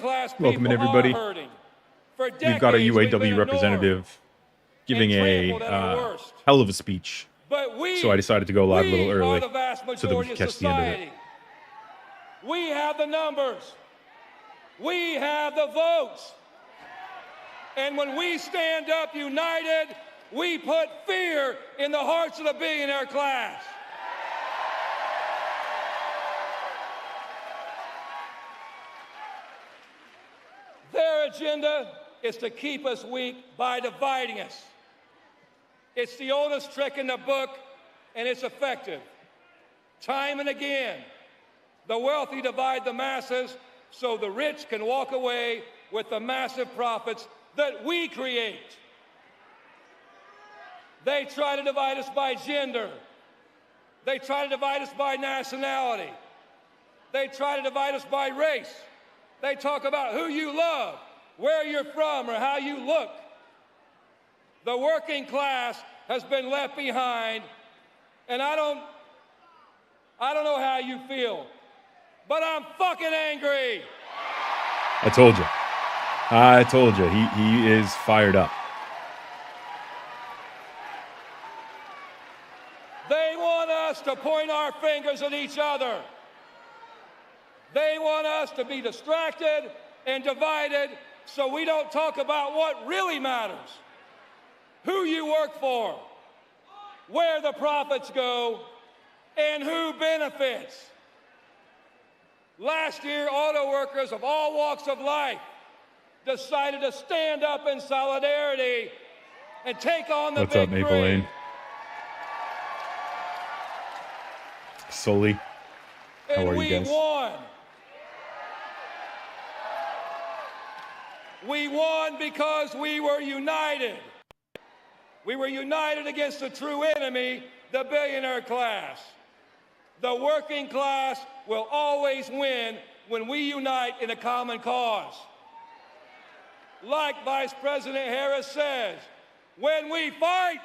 Welcome in, everybody. We've got a UAW representative giving a hell of a speech, so I decided to go live a little early so that we could catch the end of it. We have the numbers. We have the votes. And when we stand up united, we put fear in the hearts of the billionaire class. Their agenda is to keep us weak by dividing us. It's the oldest trick in the book, and it's effective. Time and again, the wealthy divide the masses so the rich can walk away with the massive profits that we create. They try to divide us by gender. They try to divide us by nationality. They try to divide us by race. They talk about who you love, where you're from, or how you look. The working class has been left behind, and I don't know how you feel, but I'm fucking angry. I told you. He is fired up. They want us to point our fingers at each other. They want us to be distracted and divided so we don't talk about what really matters. Who you work for, where the profits go, and who benefits. Last year, auto workers of all walks of life decided to stand up in solidarity and take on the What's big up, Maple three. Lane? Sully. How are you guys? Won. We won because we were united. We were united against the true enemy, the billionaire class. The working class will always win when we unite in a common cause. Like Vice President Harris says, when we fight,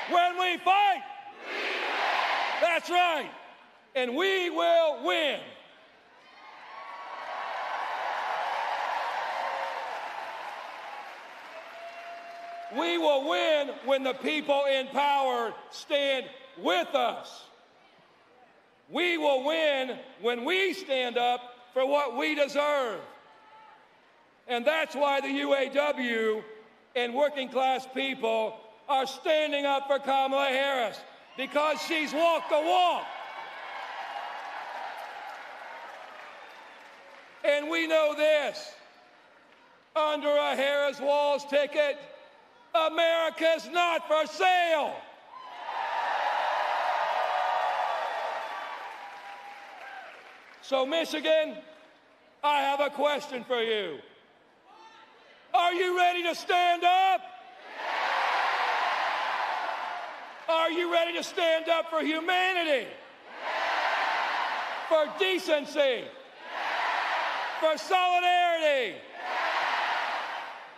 when we fight, that's right, and we will win. We will win when the people in power stand with us. We will win when we stand up for what we deserve. And that's why the UAW and working class people are standing up for Kamala Harris, because she's walked the walk. And we know this, under a Harris-Walz ticket, America's not for sale. So, Michigan, I have a question for you. Are you ready to stand up? Are you ready to stand up for humanity? For decency? For solidarity?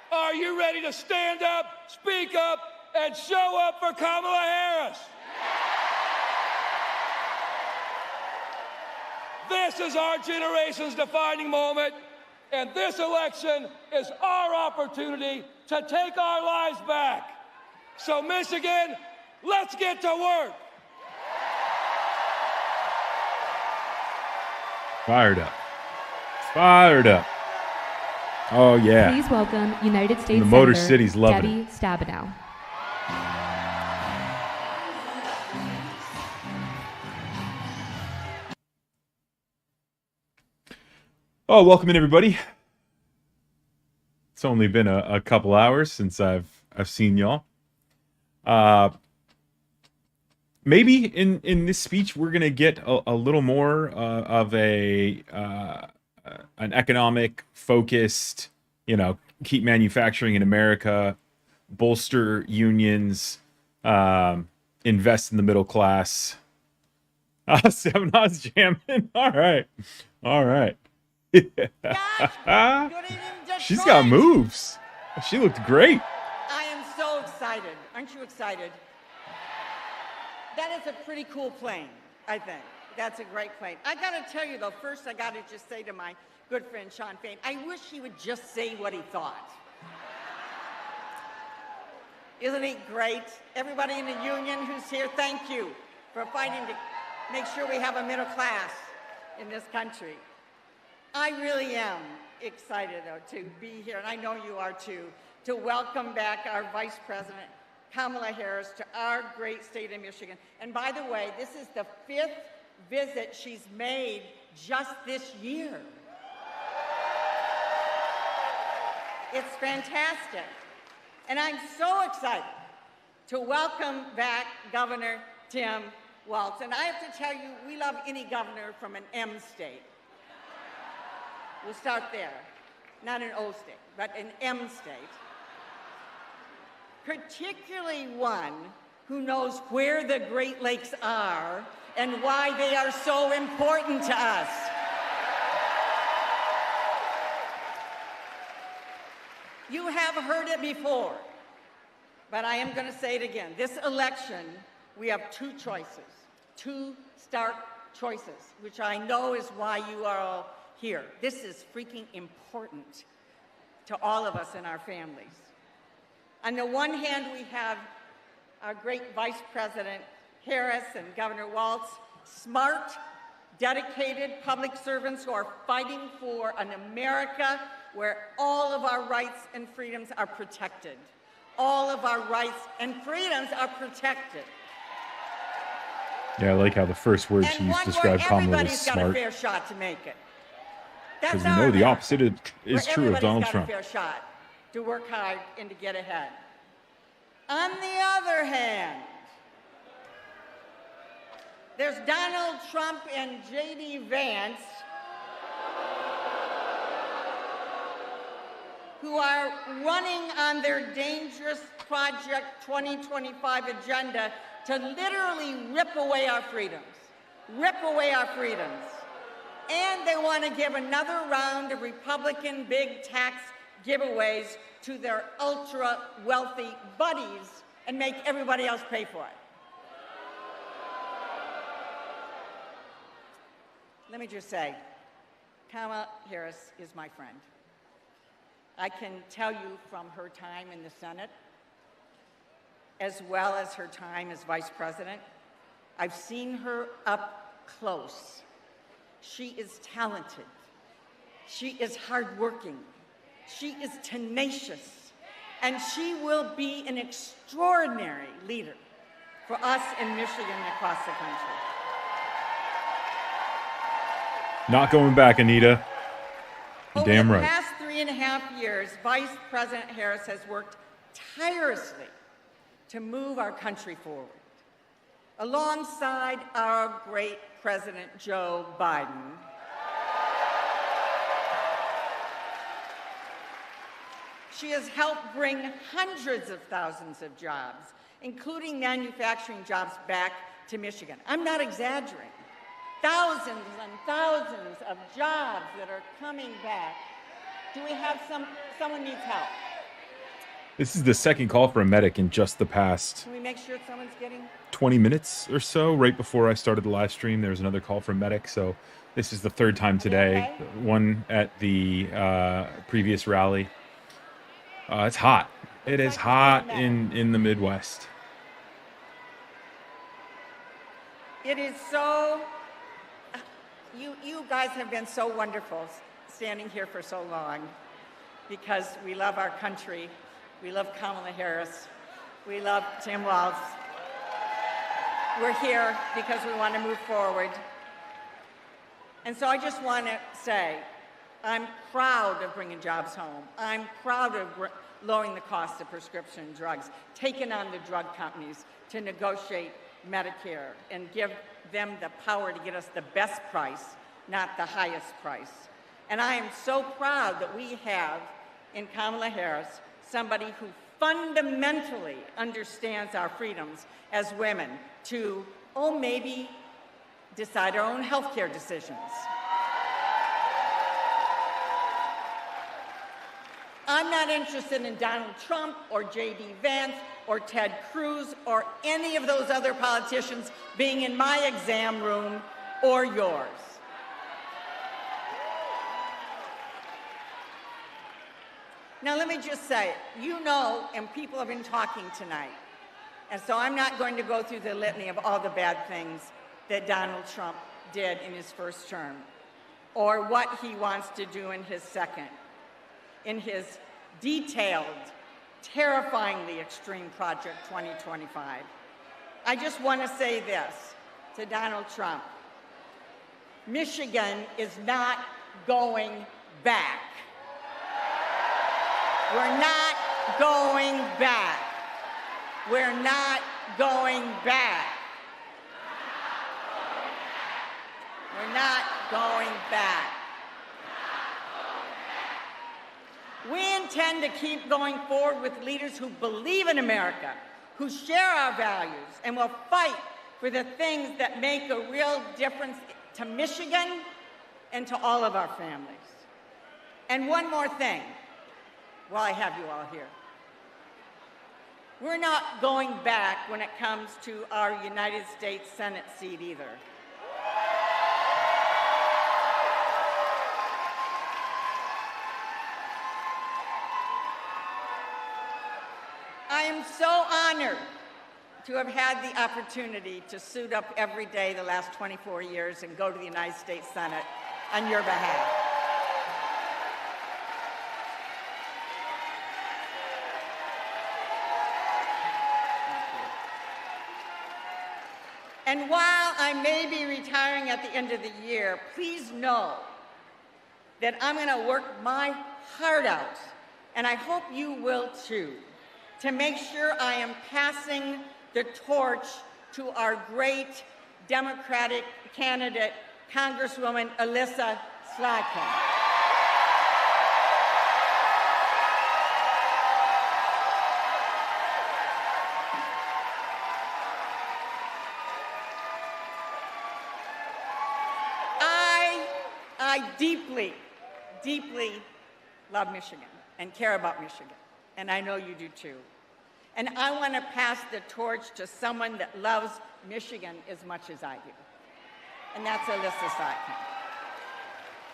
Are you ready to stand up, speak up, and show up for Kamala Harris? This is our generation's defining moment, and this election is our opportunity to take our lives back. So, Michigan, let's get to work. Fired up. Fired up. Oh, yeah. Please welcome United States the Motor Senator City's loving Debbie it. Stabenow. Oh, welcome in, everybody. It's only been a couple hours since I've seen y'all. Maybe in this speech we're gonna get a little more of an economic focused, keep manufacturing in America, bolster unions, invest in the middle class. Seven Oz jamming. All right. She's got moves. She looked great. I am so excited. Aren't you excited? That is a pretty cool plane, I think. That's a great plane. I got to tell you, though, first I got to just say to my good friend Sean Fain. I wish he would just say what he thought. Isn't he great? Everybody in the union who's here, thank you for fighting to make sure we have a middle class in this country. I really am excited, though, to be here, and I know you are too, to welcome back our Vice President, Kamala Harris, to our great state of Michigan. And by the way, this is the 5th visit she's made just this year. It's fantastic. And I'm so excited to welcome back Governor Tim Walz. And I have to tell you, we love any governor from an M state. We'll start there. Not an O state, but an M state. Particularly one who knows where the Great Lakes are and why they are so important to us. You have heard it before, but I am going to say it again. This election, we have two choices, two stark choices, which I know is why you are all here. This is freaking important to all of us and our families. On the one hand, we have our great Vice President Harris and Governor Walz, smart, dedicated public servants who are fighting for an America where all of our rights and freedoms are protected. All of our rights and freedoms are protected. Yeah, I like how the first word she used to describe Kamala was smart. Everybody's got a fair shot to make it. Because we know the opposite is true of Donald Trump. Everybody's got a fair shot to work hard and to get ahead. On the other hand, there's Donald Trump and J.D. Vance, who are running on their dangerous Project 2025 agenda to literally rip away our freedoms. Rip away our freedoms. And they want to give another round of Republican big tax giveaways to their ultra-wealthy buddies and make everybody else pay for it. Let me just say, Kamala Harris is my friend. I can tell you from her time in the Senate, as well as her time as Vice President, I've seen her up close. She is talented. She is hardworking. She is tenacious. And she will be an extraordinary leader for us in Michigan and across the country. Not going back, Anita. You're damn right. Over the past 3.5 years, Vice President Harris has worked tirelessly to move our country forward. Alongside our great President Joe Biden, she has helped bring hundreds of thousands of jobs, including manufacturing jobs, back to Michigan. I'm not exaggerating. Thousands and thousands of jobs that are coming back. Do we have someone needs help? This is the second call for a medic in just the past Can we make sure someone's getting 20 minutes or so. Right before I started the live stream, there was another call for a medic. So this is the third time today. Okay? One at the previous rally. It's hot. It is hot in the Midwest. It is so, you guys have been so wonderful standing here for so long because we love our country. We love Kamala Harris. We love Tim Walz. We're here because we want to move forward. And so I just want to say, I'm proud of bringing jobs home. I'm proud of lowering the cost of prescription drugs, taking on the drug companies to negotiate Medicare and give them the power to get us the best price, not the highest price. And I am so proud that we have in Kamala Harris somebody who fundamentally understands our freedoms as women to, maybe decide our own health care decisions. I'm not interested in Donald Trump or J.D. Vance or Ted Cruz or any of those other politicians being in my exam room or yours. Now, let me just say, you know, and people have been talking tonight, and so I'm not going to go through the litany of all the bad things that Donald Trump did in his first term, or what he wants to do in his second, in his detailed, terrifyingly extreme Project 2025. I just want to say this to Donald Trump. Michigan is not going back. We're not going back. We're not going back. We're not going back. We intend to keep going forward with leaders who believe in America, who share our values, and will fight for the things that make a real difference to Michigan and to all of our families. And one more thing, while I have you all here. We're not going back when it comes to our United States Senate seat either. I am so honored to have had the opportunity to suit up every day the last 24 years and go to the United States Senate on your behalf. And while I may be retiring at the end of the year, please know that I'm going to work my heart out, and I hope you will too, to make sure I am passing the torch to our great Democratic candidate, Congresswoman Alyssa Slotkin. I deeply, deeply love Michigan and care about Michigan, and I know you do too. And I want to pass the torch to someone that loves Michigan as much as I do, and that's Alyssa Slotkin.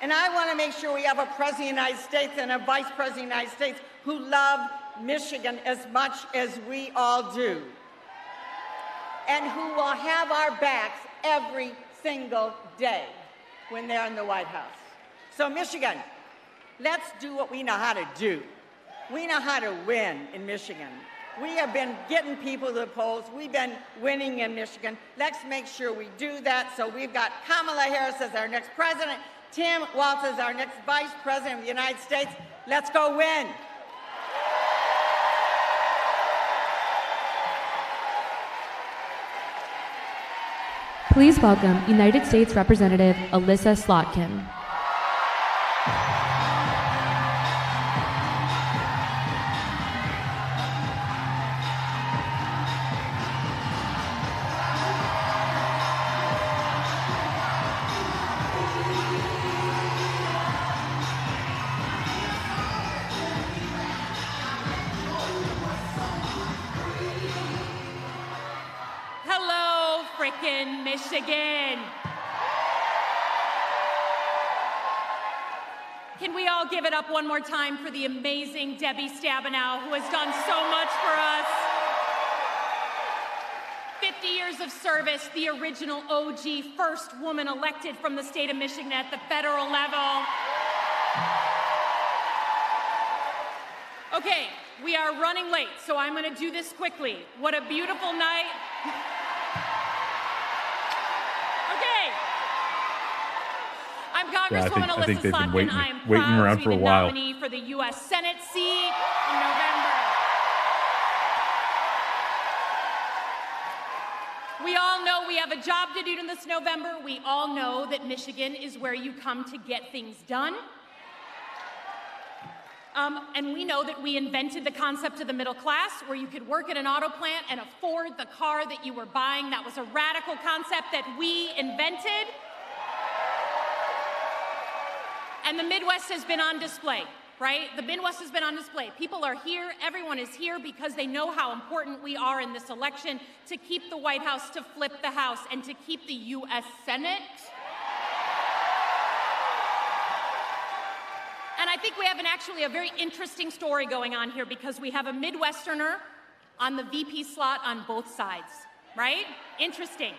And I want to make sure we have a President of the United States and a Vice President of the United States who love Michigan as much as we all do, and who will have our backs every single day when they're in the White House. So Michigan, let's do what we know how to do. We know how to win in Michigan. We have been getting people to the polls. We've been winning in Michigan. Let's make sure we do that. So we've got Kamala Harris as our next president, Tim Walz as our next vice president of the United States. Let's go win. Please welcome United States Representative Alyssa Slotkin. Michigan. Can we all give it up one more time for the amazing Debbie Stabenow, who has done so much for us? 50 years of service, the original OG, first woman elected from the state of Michigan at the federal level. Okay, we are running late, so I'm going to do this quickly. What a beautiful night. I'm Congresswoman Alyssa Slotkin. I am proud to be the nominee for the U.S. Senate seat in November. We all know we have a job to do this November. We all know that Michigan is where you come to get things done. And we know that we invented the concept of the middle class, where you could work at an auto plant and afford the car that you were buying. That was a radical concept that we invented. And the Midwest has been on display, right? The Midwest has been on display. People are here, everyone is here because they know how important we are in this election to keep the White House, to flip the House, and to keep the U.S. Senate. And I think we have actually a very interesting story going on here because we have a Midwesterner on the VP slot on both sides, right? Interesting.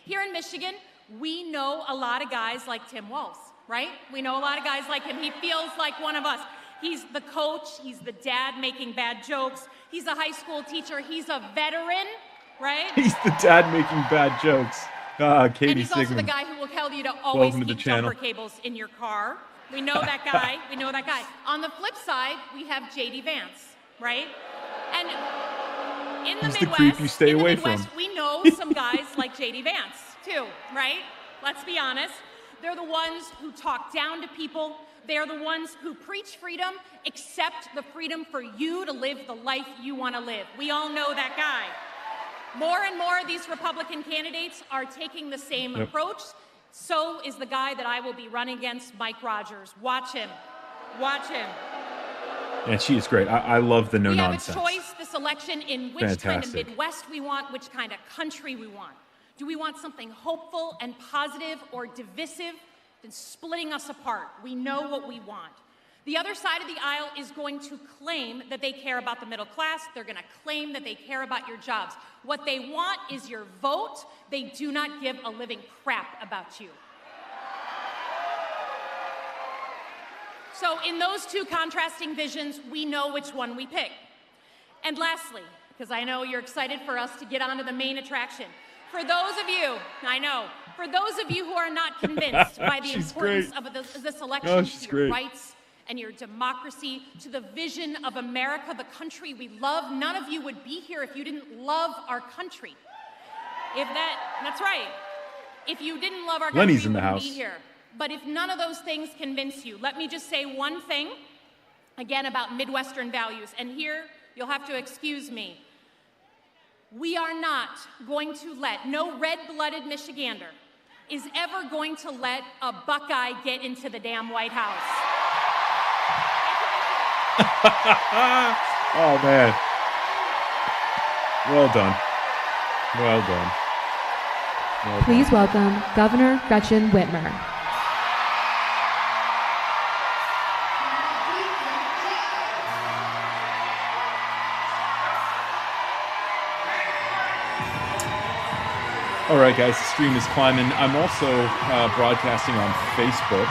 Here in Michigan, we know a lot of guys like Tim Walz, right? We know a lot of guys like him. He feels like one of us. He's the coach. He's the dad making bad jokes. He's a high school teacher. He's a veteran, right? He's the dad making bad jokes. Katie and he's Sigmund. also the guy who will tell you to always Welcome to keep the channel. jumper cables in your car. We know that guy. On the flip side, we have J.D. Vance, right? And in the He's the Midwest, creep you stay away from. we know some guys like J.D. Vance, too, right? Let's be honest. They're the ones who talk down to people. They're the ones who preach freedom, accept the freedom for you to live the life you want to live. We all know that guy. More and more of these Republican candidates are taking the same approach. So is the guy that I will be running against, Mike Rogers. Watch him. And she is great. I love the no-nonsense. We have a choice this election in which kind of Midwest we want, which kind of country we want. Do we want something hopeful and positive or divisive and splitting us apart? We know what we want. The other side of the aisle is going to claim that they care about the middle class. They're going to claim that they care about your jobs. What they want is your vote. They do not give a living crap about you. So in those two contrasting visions, we know which one we pick. And lastly, because I know you're excited for us to get on to the main attraction, for those of you who are not convinced by the importance of this election to your rights and your democracy, to the vision of America, the country we love, none of you would be here if you didn't love our country. That's right. If you didn't love our country, you wouldn't be here. But if none of those things convince you, let me just say one thing, again, about Midwestern values. And here, you'll have to excuse me. We are not going to no red-blooded Michigander is ever going to let a Buckeye get into the damn White House. Oh, man. Well done. Please welcome Governor Gretchen Whitmer. All right, guys, the stream is climbing. I'm also broadcasting on Facebook.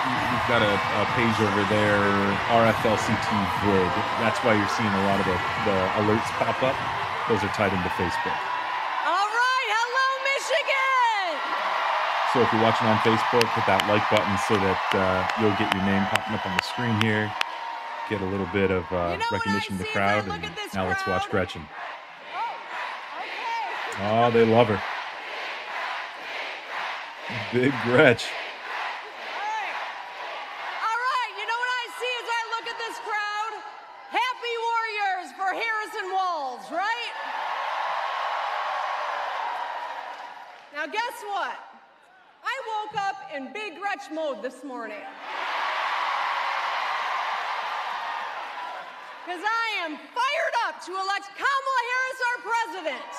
We've got a page over there, RFLCT Vid. That's why you're seeing a lot of the alerts pop up. Those are tied into Facebook. All right, hello, Michigan! So if you're watching on Facebook, hit that like button so that you'll get your name popping up on the screen here. Get a little bit of recognition of the crowd. And now let's watch Gretchen. Oh, they love her. Big Gretch. All right, you know what I see as I look at this crowd? Happy Warriors for Harrison Walz, right? Now guess what? I woke up in Big Gretch mode this morning. Because I am fired up to elect Kamala Harris our president.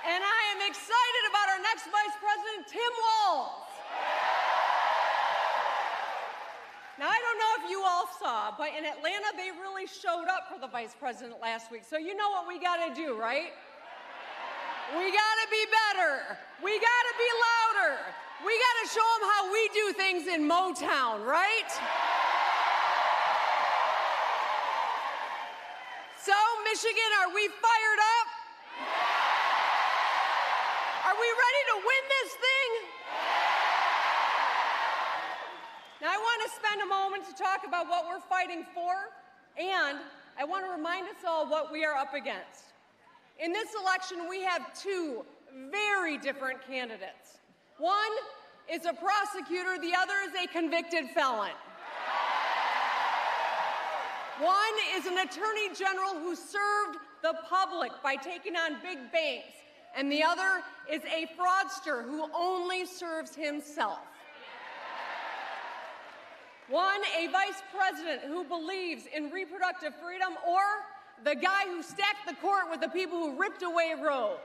And I am excited about our next Vice President, Tim Walz. Now, I don't know if you all saw, but in Atlanta, they really showed up for the Vice President last week. So you know what we got to do, right? We got to be better. We got to be louder. We got to show them how we do things in Motown, right? So, Michigan, are we fired up? Are we ready to win this thing? Now, I want to spend a moment to talk about what we're fighting for, and I want to remind us all what we are up against. In this election, we have two very different candidates. One is a prosecutor, the other is a convicted felon. One is an attorney general who served the public by taking on big banks, and the other is a fraudster who only serves himself. One, a vice president who believes in reproductive freedom, or the guy who stacked the court with the people who ripped away Roe.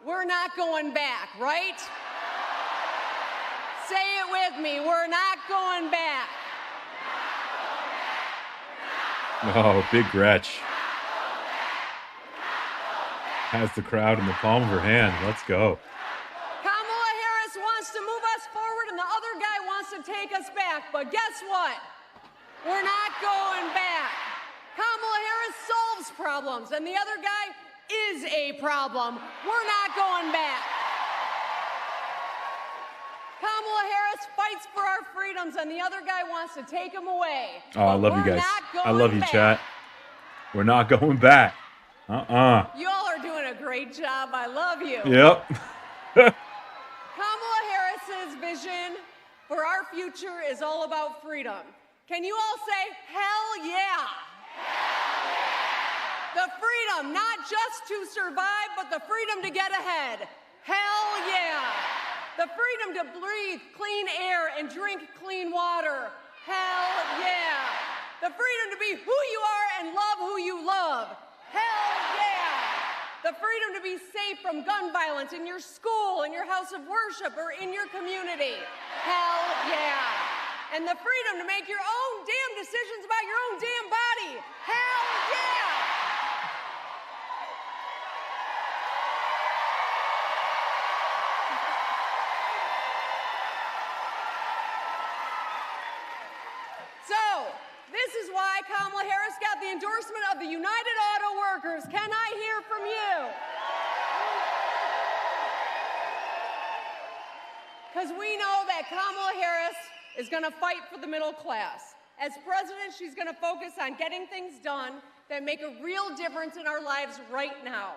we're not going back, right? Say it with me, we're not going back. Oh, big Gretch. Has the crowd in the palm of her hand. Let's go. Kamala Harris wants to move us forward and the other guy wants to take us back. But guess what? We're not going back. Kamala Harris solves problems and the other guy is a problem. We're not going back. Kamala Harris fights for our freedoms and the other guy wants to take them away. Oh, I love you guys. I love you, back. chat. We're not going back. You all are doing a great job. I love you. Yep. Kamala Harris's vision for our future is all about freedom. Can you all say, hell yeah? The freedom, not just to survive, but the freedom to get ahead. Hell yeah. The freedom to breathe clean air and drink clean water. Hell yeah. The freedom to be who you are and love who you love. Hell yeah. The freedom to be safe from gun violence in your school, in your house of worship, or in your community. Hell yeah. And the freedom to make your own damn decisions about your own damn body. Hell yeah. So, this is why Kamala Harris got the endorsement of the United Auto Workers. Can I hear from you? Because we know that Kamala Harris is going to fight for the middle class. As president, she's going to focus on getting things done that make a real difference in our lives right now.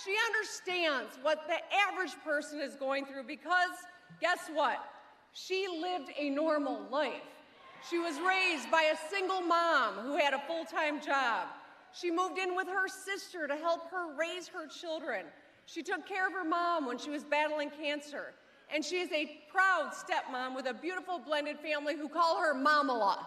She understands what the average person is going through because, guess what? She lived a normal life. She was raised by a single mom who had a full-time job. She moved in with her sister to help her raise her children. She took care of her mom when she was battling cancer. And she is a proud stepmom with a beautiful blended family who call her Kamala.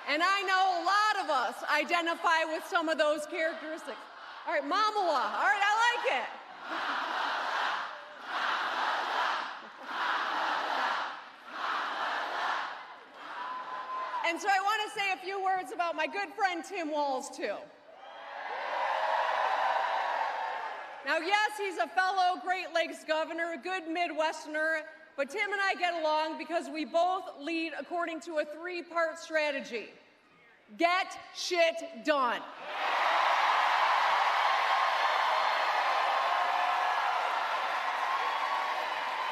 And I know a lot of us identify with some of those characteristics. All right, Kamala. All right, I like it. And so I want to say a few words about my good friend Tim Walz, too. Now, yes, he's a fellow Great Lakes governor, a good Midwesterner, but Tim and I get along because we both lead according to a three-part strategy. Get shit done.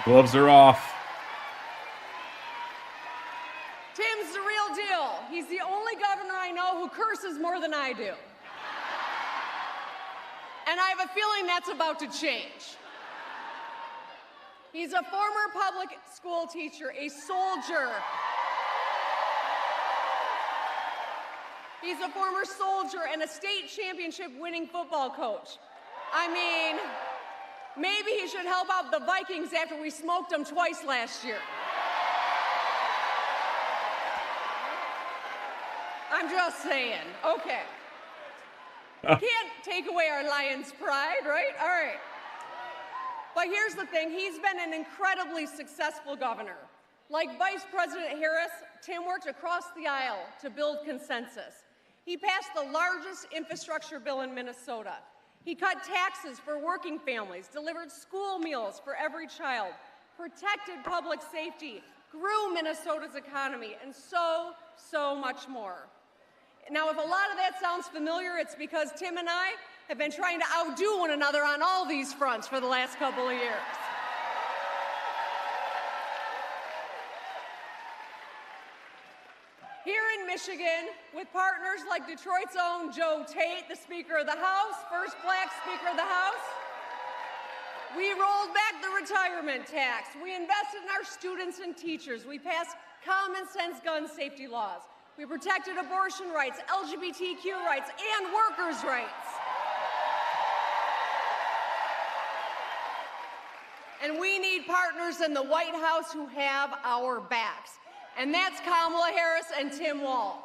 Gloves are off. Tim's the real deal. He's the only governor I know who curses more than I do. And I have a feeling that's about to change. He's a former public school teacher, a soldier. He's a former soldier and a state championship winning football coach. I mean, maybe he should help out the Vikings after we smoked them twice last year. I'm just saying. Okay. Can't take away our Lions' pride, right? All right. But here's the thing. He's been an incredibly successful governor. Like Vice President Harris, Tim worked across the aisle to build consensus. He passed the largest infrastructure bill in Minnesota. He cut taxes for working families, delivered school meals for every child, protected public safety, grew Minnesota's economy, and so much more. Now, if a lot of that sounds familiar, it's because Tim and I have been trying to outdo one another on all these fronts for the last couple of years. Here in Michigan, with partners like Detroit's own Joe Tate, the Speaker of the House, first Black Speaker of the House, we rolled back the retirement tax. We invested in our students and teachers. We passed common sense gun safety laws. We protected abortion rights, LGBTQ rights, and workers' rights. And we need partners in the White House who have our backs. And that's Kamala Harris and Tim Walz.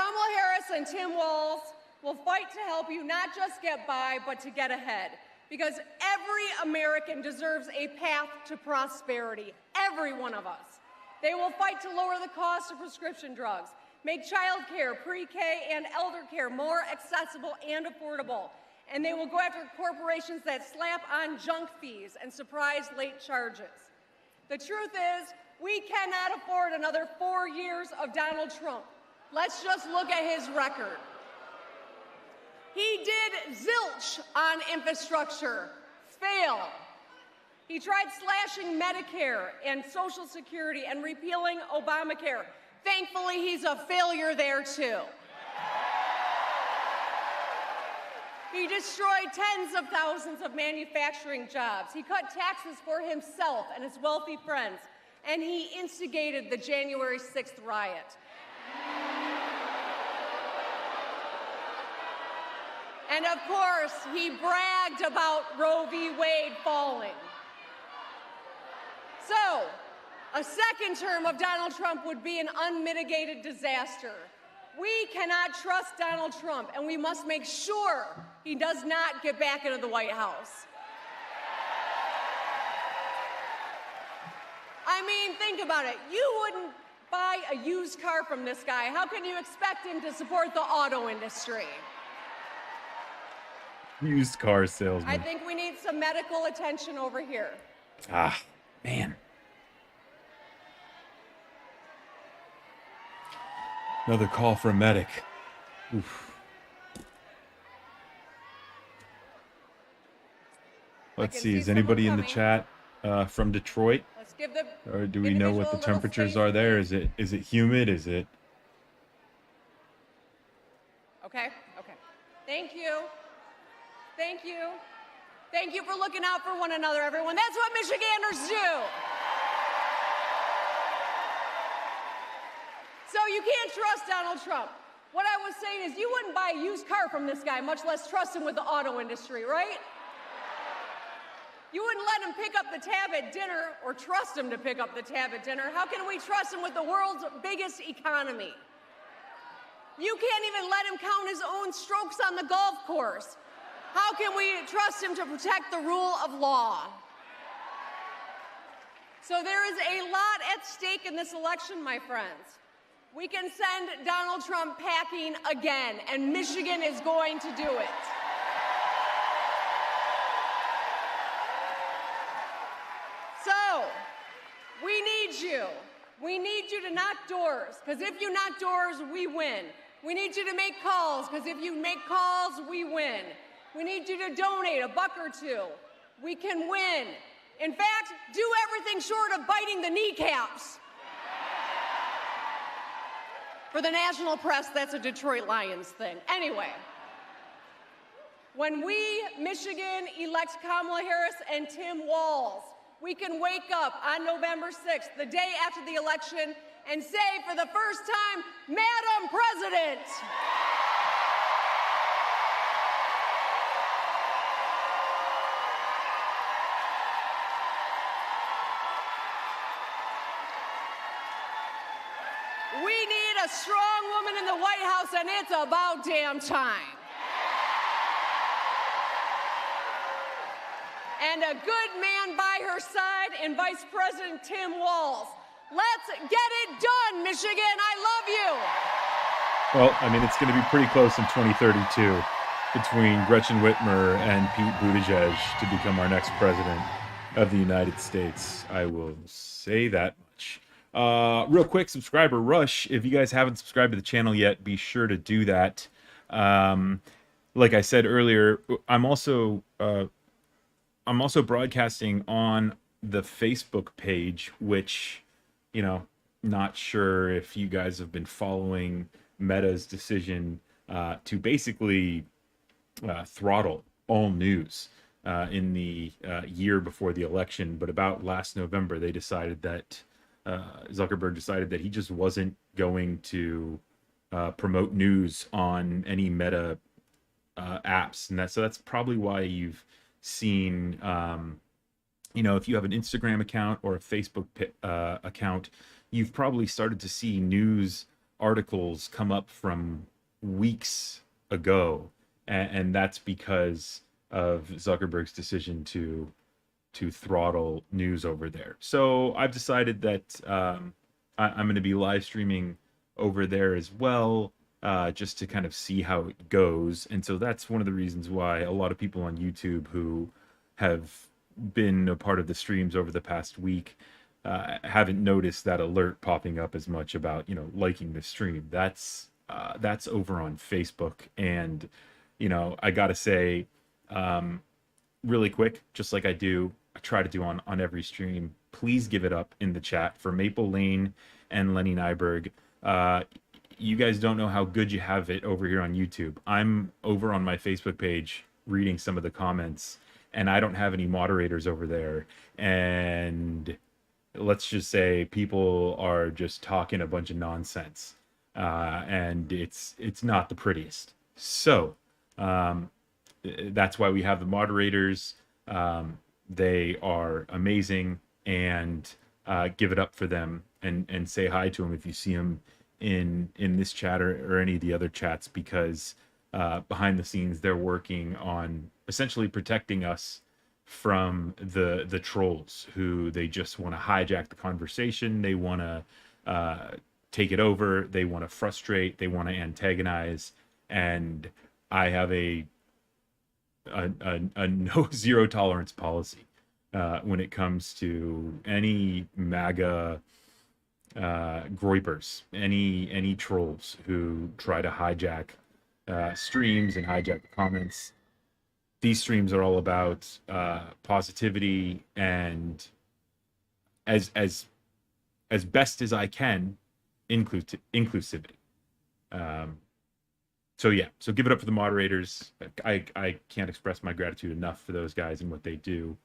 Kamala Harris and Tim Walz will fight to help you not just get by, but to get ahead. Because every American deserves a path to prosperity, every one of us. They will fight to lower the cost of prescription drugs, make child care, pre-K, and elder care more accessible and affordable. And they will go after corporations that slap on junk fees and surprise late charges. The truth is, we cannot afford another 4 years of Donald Trump. Let's just look at his record. He did zilch on infrastructure, fail. He tried slashing Medicare and Social Security and repealing Obamacare. Thankfully, he's a failure there too. He destroyed tens of thousands of manufacturing jobs. He cut taxes for himself and his wealthy friends, and he instigated the January 6th riot. And of course, he bragged about Roe v. Wade falling. So, a second term of Donald Trump would be an unmitigated disaster. We cannot trust Donald Trump, and we must make sure he does not get back into the White House. I mean, think about it. You wouldn't buy a used car from this guy. How can you expect him to support the auto industry? Used car salesman. I think we need some medical attention over here. Ah, man. Another call for a medic. Oof. Let's see. Is anybody in the chat from Detroit? Let's give the Or do we know what the temperatures are there? Is it humid? Is it? Okay. Thank you. Thank you. Thank you for looking out for one another, everyone. That's what Michiganders do. So you can't trust Donald Trump. What I was saying is you wouldn't buy a used car from this guy, much less trust him with the auto industry, right? You wouldn't let him pick up the tab at dinner or trust him to pick up the tab at dinner. How can we trust him with the world's biggest economy? You can't even let him count his own strokes on the golf course. How can we trust him to protect the rule of law? So there is a lot at stake in this election, my friends. We can send Donald Trump packing again, and Michigan is going to do it. So, we need you. We need you to knock doors, because if you knock doors, we win. We need you to make calls, because if you make calls, we win. We need you to donate $1 or $2. We can win. In fact, do everything short of biting the kneecaps. For the national press, that's a Detroit Lions thing. Anyway, when we, Michigan, elect Kamala Harris and Tim Walz, we can wake up on November 6th, the day after the election, and say for the first time, Madam President. We need a strong woman in the White House, and it's about damn time. And a good man by her side in Vice President Tim Walz. Let's get it done, Michigan. I love you. Well, I mean, it's going to be pretty close in 2032 between Gretchen Whitmer and Pete Buttigieg to become our next president of the United States. I will say that much. Real quick, subscriber rush. If you guys haven't subscribed to the channel yet, be sure to do that. Like I said earlier, I'm also broadcasting on the Facebook page, which, you know, not sure if you guys have been following Meta's decision to basically throttle all news in the year before the election. But about last November, they decided that Zuckerberg decided that he just wasn't going to promote news on any Meta apps, and so that's probably why you've seen, you know, if you have an Instagram account or a Facebook account, you've probably started to see news articles come up from weeks ago, and that's because of Zuckerberg's decision to throttle news over there. So I've decided that I'm going to be live streaming over there as well, just to kind of see how it goes. And so that's one of the reasons why a lot of people on YouTube who have been a part of the streams over the past week haven't noticed that alert popping up as much about, liking the stream. That's over on Facebook. And, I got to say, really quick, just like I try to do on every stream, please give it up in the chat for Maple Lane and Lenny Nyberg. You guys don't know how good you have it over here on YouTube. I'm over on my Facebook page reading some of the comments, and I don't have any moderators over there. And let's just say people are just talking a bunch of nonsense, and it's not the prettiest. So that's why we have the moderators. They are amazing, and give it up for them and say hi to them if you see them in this chat or any of the other chats, because behind the scenes they're working on essentially protecting us from the trolls who they just want to hijack the conversation. They want to take it over. They want to frustrate. They want to antagonize. And I have a no zero tolerance policy when it comes to any MAGA groypers, any trolls who try to hijack streams and hijack the comments. These streams are all about positivity and as best as I can, inclusivity. So give it up for the moderators. I can't express my gratitude enough for those guys and what they do.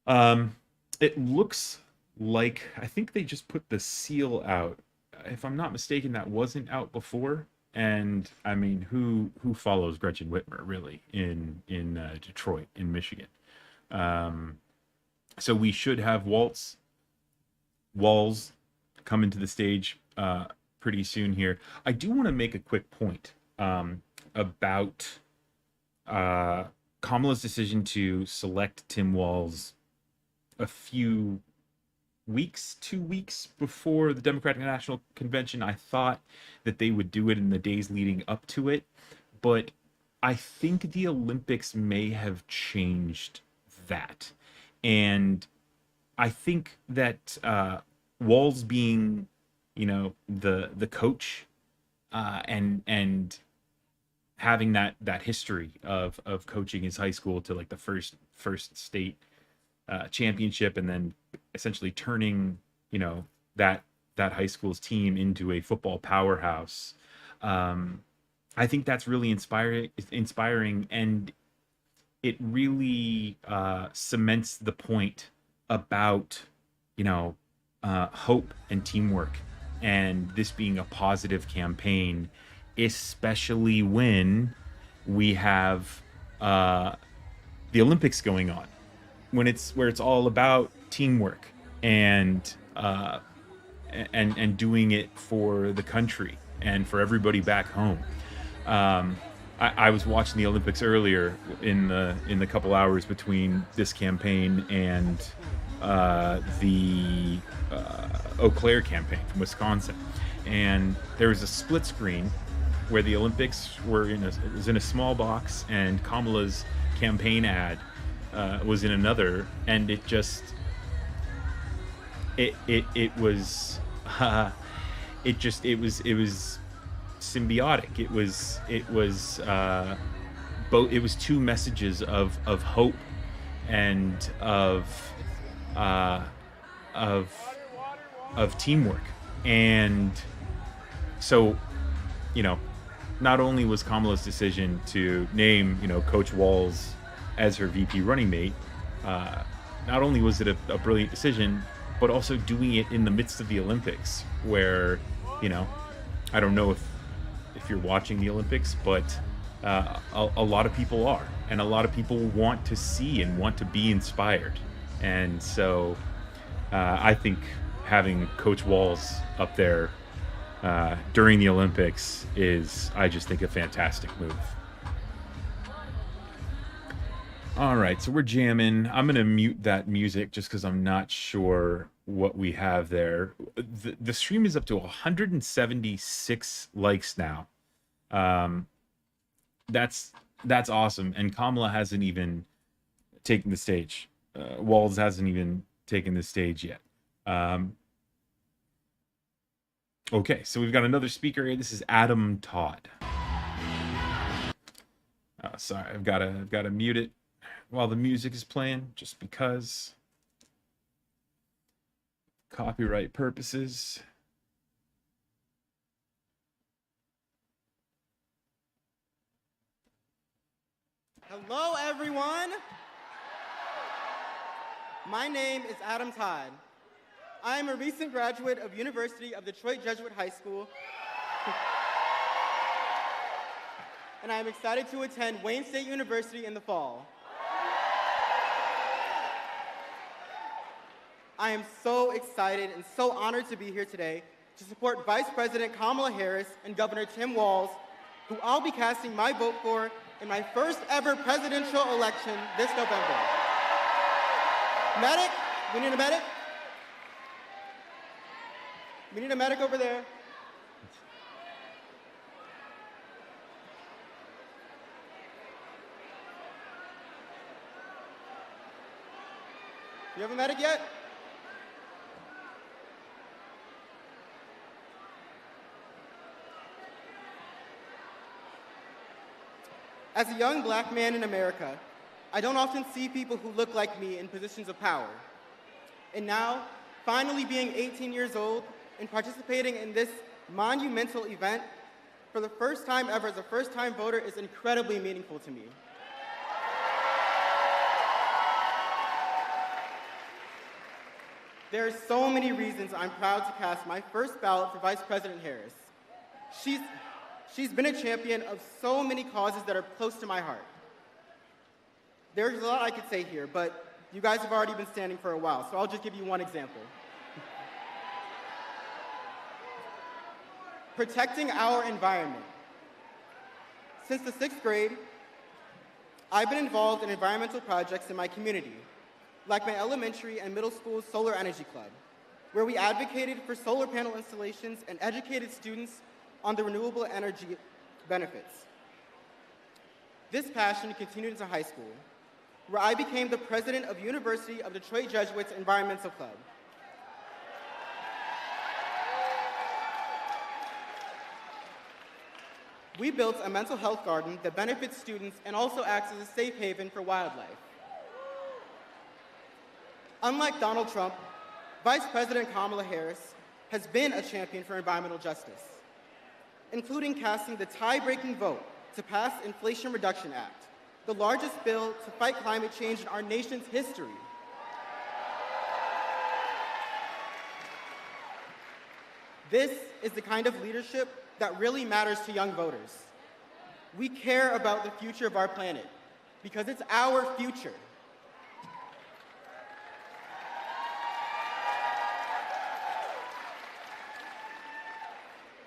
It looks like, I think they just put the seal out. If I'm not mistaken, that wasn't out before. And I mean, who follows Gretchen Whitmer really in Detroit, in Michigan? So we should have Walz come into the stage pretty soon here. I do want to make a quick point about Kamala's decision to select Tim Walz a few weeks, 2 weeks before the Democratic National Convention. I thought that they would do it in the days leading up to it, but I think the Olympics may have changed that. And I think that Walz being, the coach and having that history of coaching his high school to like the first state championship, and then essentially turning that high school's team into a football powerhouse. I think that's really inspiring, and it really cements the point about hope and teamwork, and this being a positive campaign, especially when we have the Olympics going on, where it's all about teamwork and doing it for the country and for everybody back home. I was watching the Olympics earlier in the couple hours between this campaign and the Eau Claire campaign from Wisconsin, and there was a split screen where the Olympics was in a small box and Kamala's campaign ad was in another, and it was symbiotic. It was two messages of hope and of teamwork. And so, not only was Kamala's decision to name, Coach Walz as her VP running mate, not only was it a brilliant decision, but also doing it in the midst of the Olympics, where, I don't know if you're watching the Olympics, but a lot of people are, and a lot of people want to see and want to be inspired. And so I think having Coach Walz up there during the Olympics is, I just think, a fantastic move. All right, so we're jamming. I'm going to mute that music just because I'm not sure what we have there. The stream is up to 176 likes now. That's awesome. And Kamala hasn't even taken the stage. Walz hasn't even taken the stage yet. Okay, so we've got another speaker here. This is Adam Todd. Sorry, I've got to mute it while the music is playing, just because copyright purposes. Hello, everyone. My name is Adam Todd. I am a recent graduate of University of Detroit Jesuit High School, and I am excited to attend Wayne State University in the fall. I am so excited and so honored to be here today to support Vice President Kamala Harris and Governor Tim Walz, who I'll be casting my vote for in my first ever presidential election this November. Medic, we need a medic. We need a medic over there. You have a medic yet? As a young black man in America, I don't often see people who look like me in positions of power. And now, finally being 18 years old and participating in this monumental event for the first time ever as a first-time voter is incredibly meaningful to me. There are so many reasons I'm proud to cast my first ballot for Vice President Harris. She's been a champion of so many causes that are close to my heart. There's a lot I could say here, but you guys have already been standing for a while, so I'll just give you one example. Protecting our environment. Since the 6th grade, I've been involved in environmental projects in my community, like my elementary and middle school's Solar Energy Club, where we advocated for solar panel installations and educated students on the renewable energy benefits. This passion continued into high school, where I became the president of University of Detroit Jesuits Environmental Club. We built a mental health garden that benefits students and also acts as a safe haven for wildlife. Unlike Donald Trump, Vice President Kamala Harris has been a champion for environmental justice, including casting the tie-breaking vote to pass the Inflation Reduction Act, the largest bill to fight climate change in our nation's history. This is the kind of leadership that really matters to young voters. We care about the future of our planet because it's our future.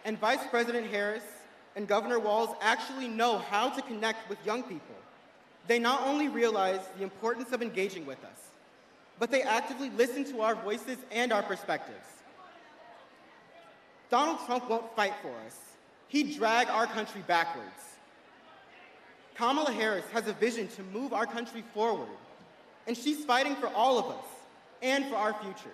And Vice President Harris and Governor Walz actually know how to connect with young people. They not only realize the importance of engaging with us, but they actively listen to our voices and our perspectives. Donald Trump won't fight for us. He'd drag our country backwards. Kamala Harris has a vision to move our country forward, and she's fighting for all of us and for our future.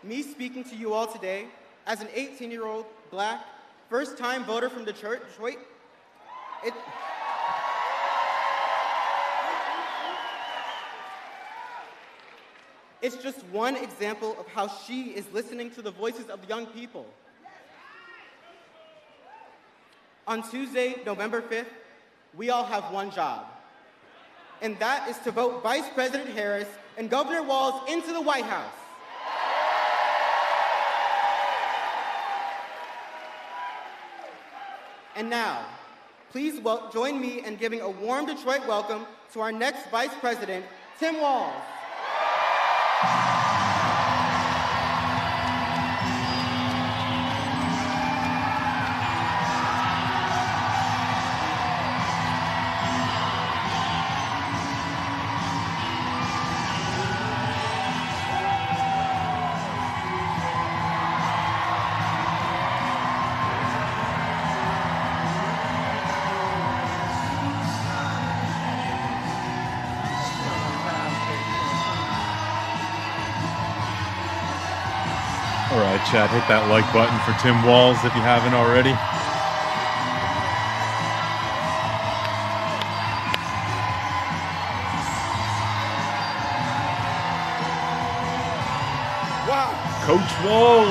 Me speaking to you all today as an 18-year-old black first-time voter from Detroit, it's just one example of how she is listening to the voices of young people. On Tuesday, November 5th, we all have one job, and that is to vote Vice President Harris and Governor Walz into the White House. And now, please join me in giving a warm Detroit welcome to our next Vice President, Tim Walz. All right, chat, hit that like button for Tim Walz if you haven't already. Wow. Coach Walz.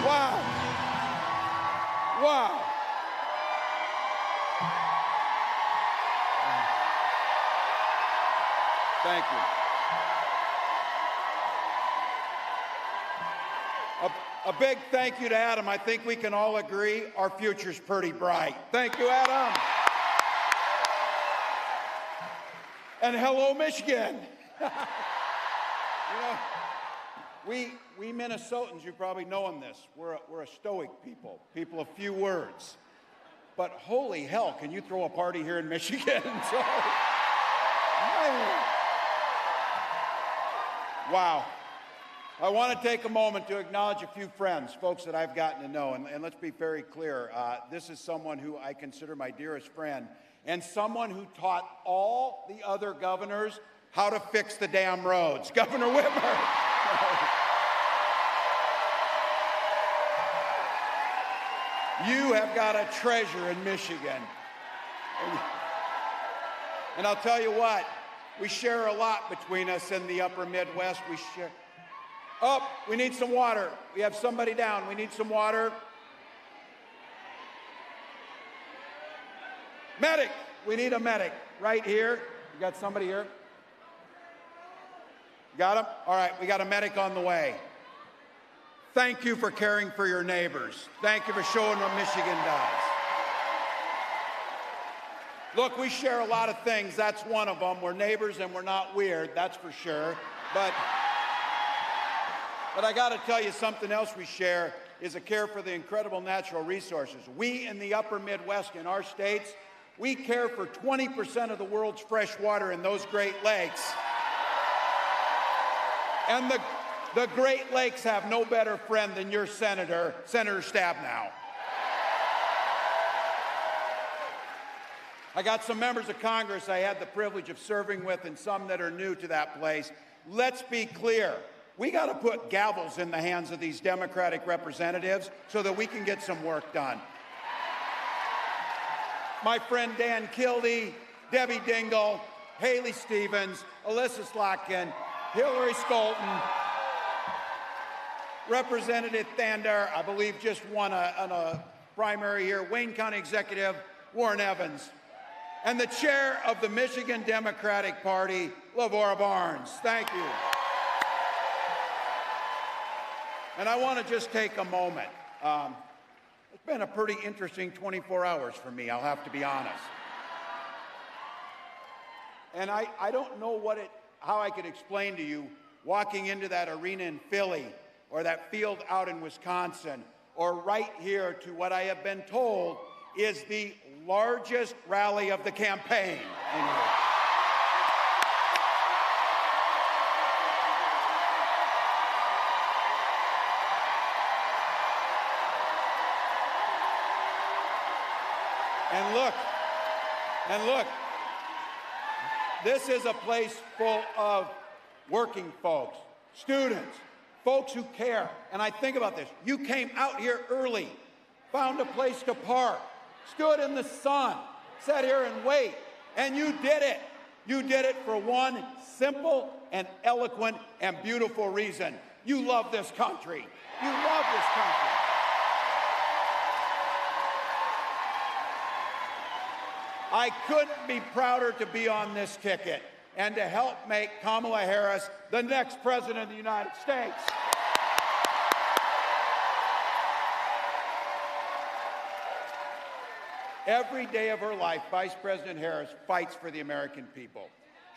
Wow. Wow. Thank you. A big thank you to Adam. I think we can all agree our future's pretty bright. Thank you, Adam. And hello, Michigan. You know, we Minnesotans, you probably know this. We're a stoic people of few words. But holy hell, can you throw a party here in Michigan? So, man. Wow. I want to take a moment to acknowledge a few friends, folks that I've gotten to know. And let's be very clear. This is someone who I consider my dearest friend and someone who taught all the other governors how to fix the damn roads. Governor Whitmer. You have got a treasure in Michigan. And I'll tell you what, we share a lot between us in the upper Midwest. We share. Oh, we need some water. We have somebody down. We need some water. Medic. We need a medic right here. You got somebody here? Got him? All right, we got a medic on the way. Thank you for caring for your neighbors. Thank you for showing what Michigan does. Look, we share a lot of things. That's one of them. We're neighbors and we're not weird, that's for sure. But I got to tell you, something else we share is a care for the incredible natural resources. We in the upper Midwest, in our states, we care for 20% of the world's fresh water in those Great Lakes. And the Great Lakes have no better friend than your Senator Stabenow. I got some members of Congress I had the privilege of serving with and some that are new to that place. Let's be clear. We got to put gavels in the hands of these Democratic representatives so that we can get some work done. My friend Dan Kildee, Debbie Dingell, Haley Stevens, Alyssa Slotkin, Hillary Skolton, Representative Thandar, I believe just won a primary here, Wayne County Executive Warren Evans, and the chair of the Michigan Democratic Party, Lavora Barnes. Thank you. And I want to just take a moment. It's been a pretty interesting 24 hours for me, I'll have to be honest. And I don't know how I could explain to you walking into that arena in Philly or that field out in Wisconsin or right here to what I have been told is the largest rally of the campaign. And look, this is a place full of working folks, students, folks who care. And I think about this. You came out here early, found a place to park, stood in the sun, sat here and wait, and you did it. You did it for one simple and eloquent and beautiful reason. You love this country. You love this country. I couldn't be prouder to be on this ticket and to help make Kamala Harris the next president of the United States. Every day of her life, Vice President Harris fights for the American people.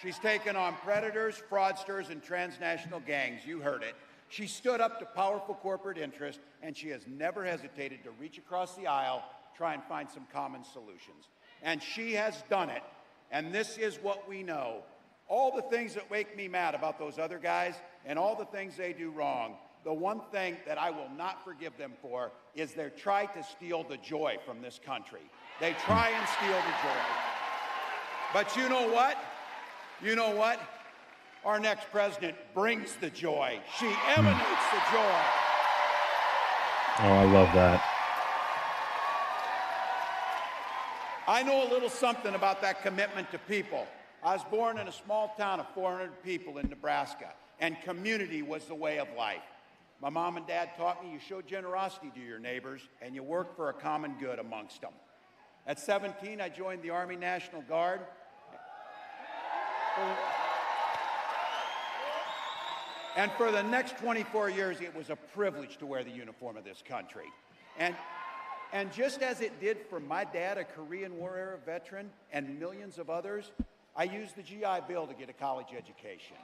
She's taken on predators, fraudsters, and transnational gangs. You heard it. She stood up to powerful corporate interests, and she has never hesitated to reach across the aisle, try and find some common solutions. And she has done it, and this is what we know. All the things that make me mad about those other guys and all the things they do wrong, the one thing that I will not forgive them for is they try to steal the joy from this country. They try and steal the joy. But you know what? You know what? Our next president brings the joy. She emanates the joy. Oh, I love that. I know a little something about that commitment to people. I was born in a small town of 400 people in Nebraska, and community was the way of life. My mom and dad taught me you show generosity to your neighbors, and you work for a common good amongst them. At 17, I joined the Army National Guard. And for the next 24 years, it was a privilege to wear the uniform of this country. And just as it did for my dad, a Korean War-era veteran, and millions of others, I used the GI Bill to get a college education.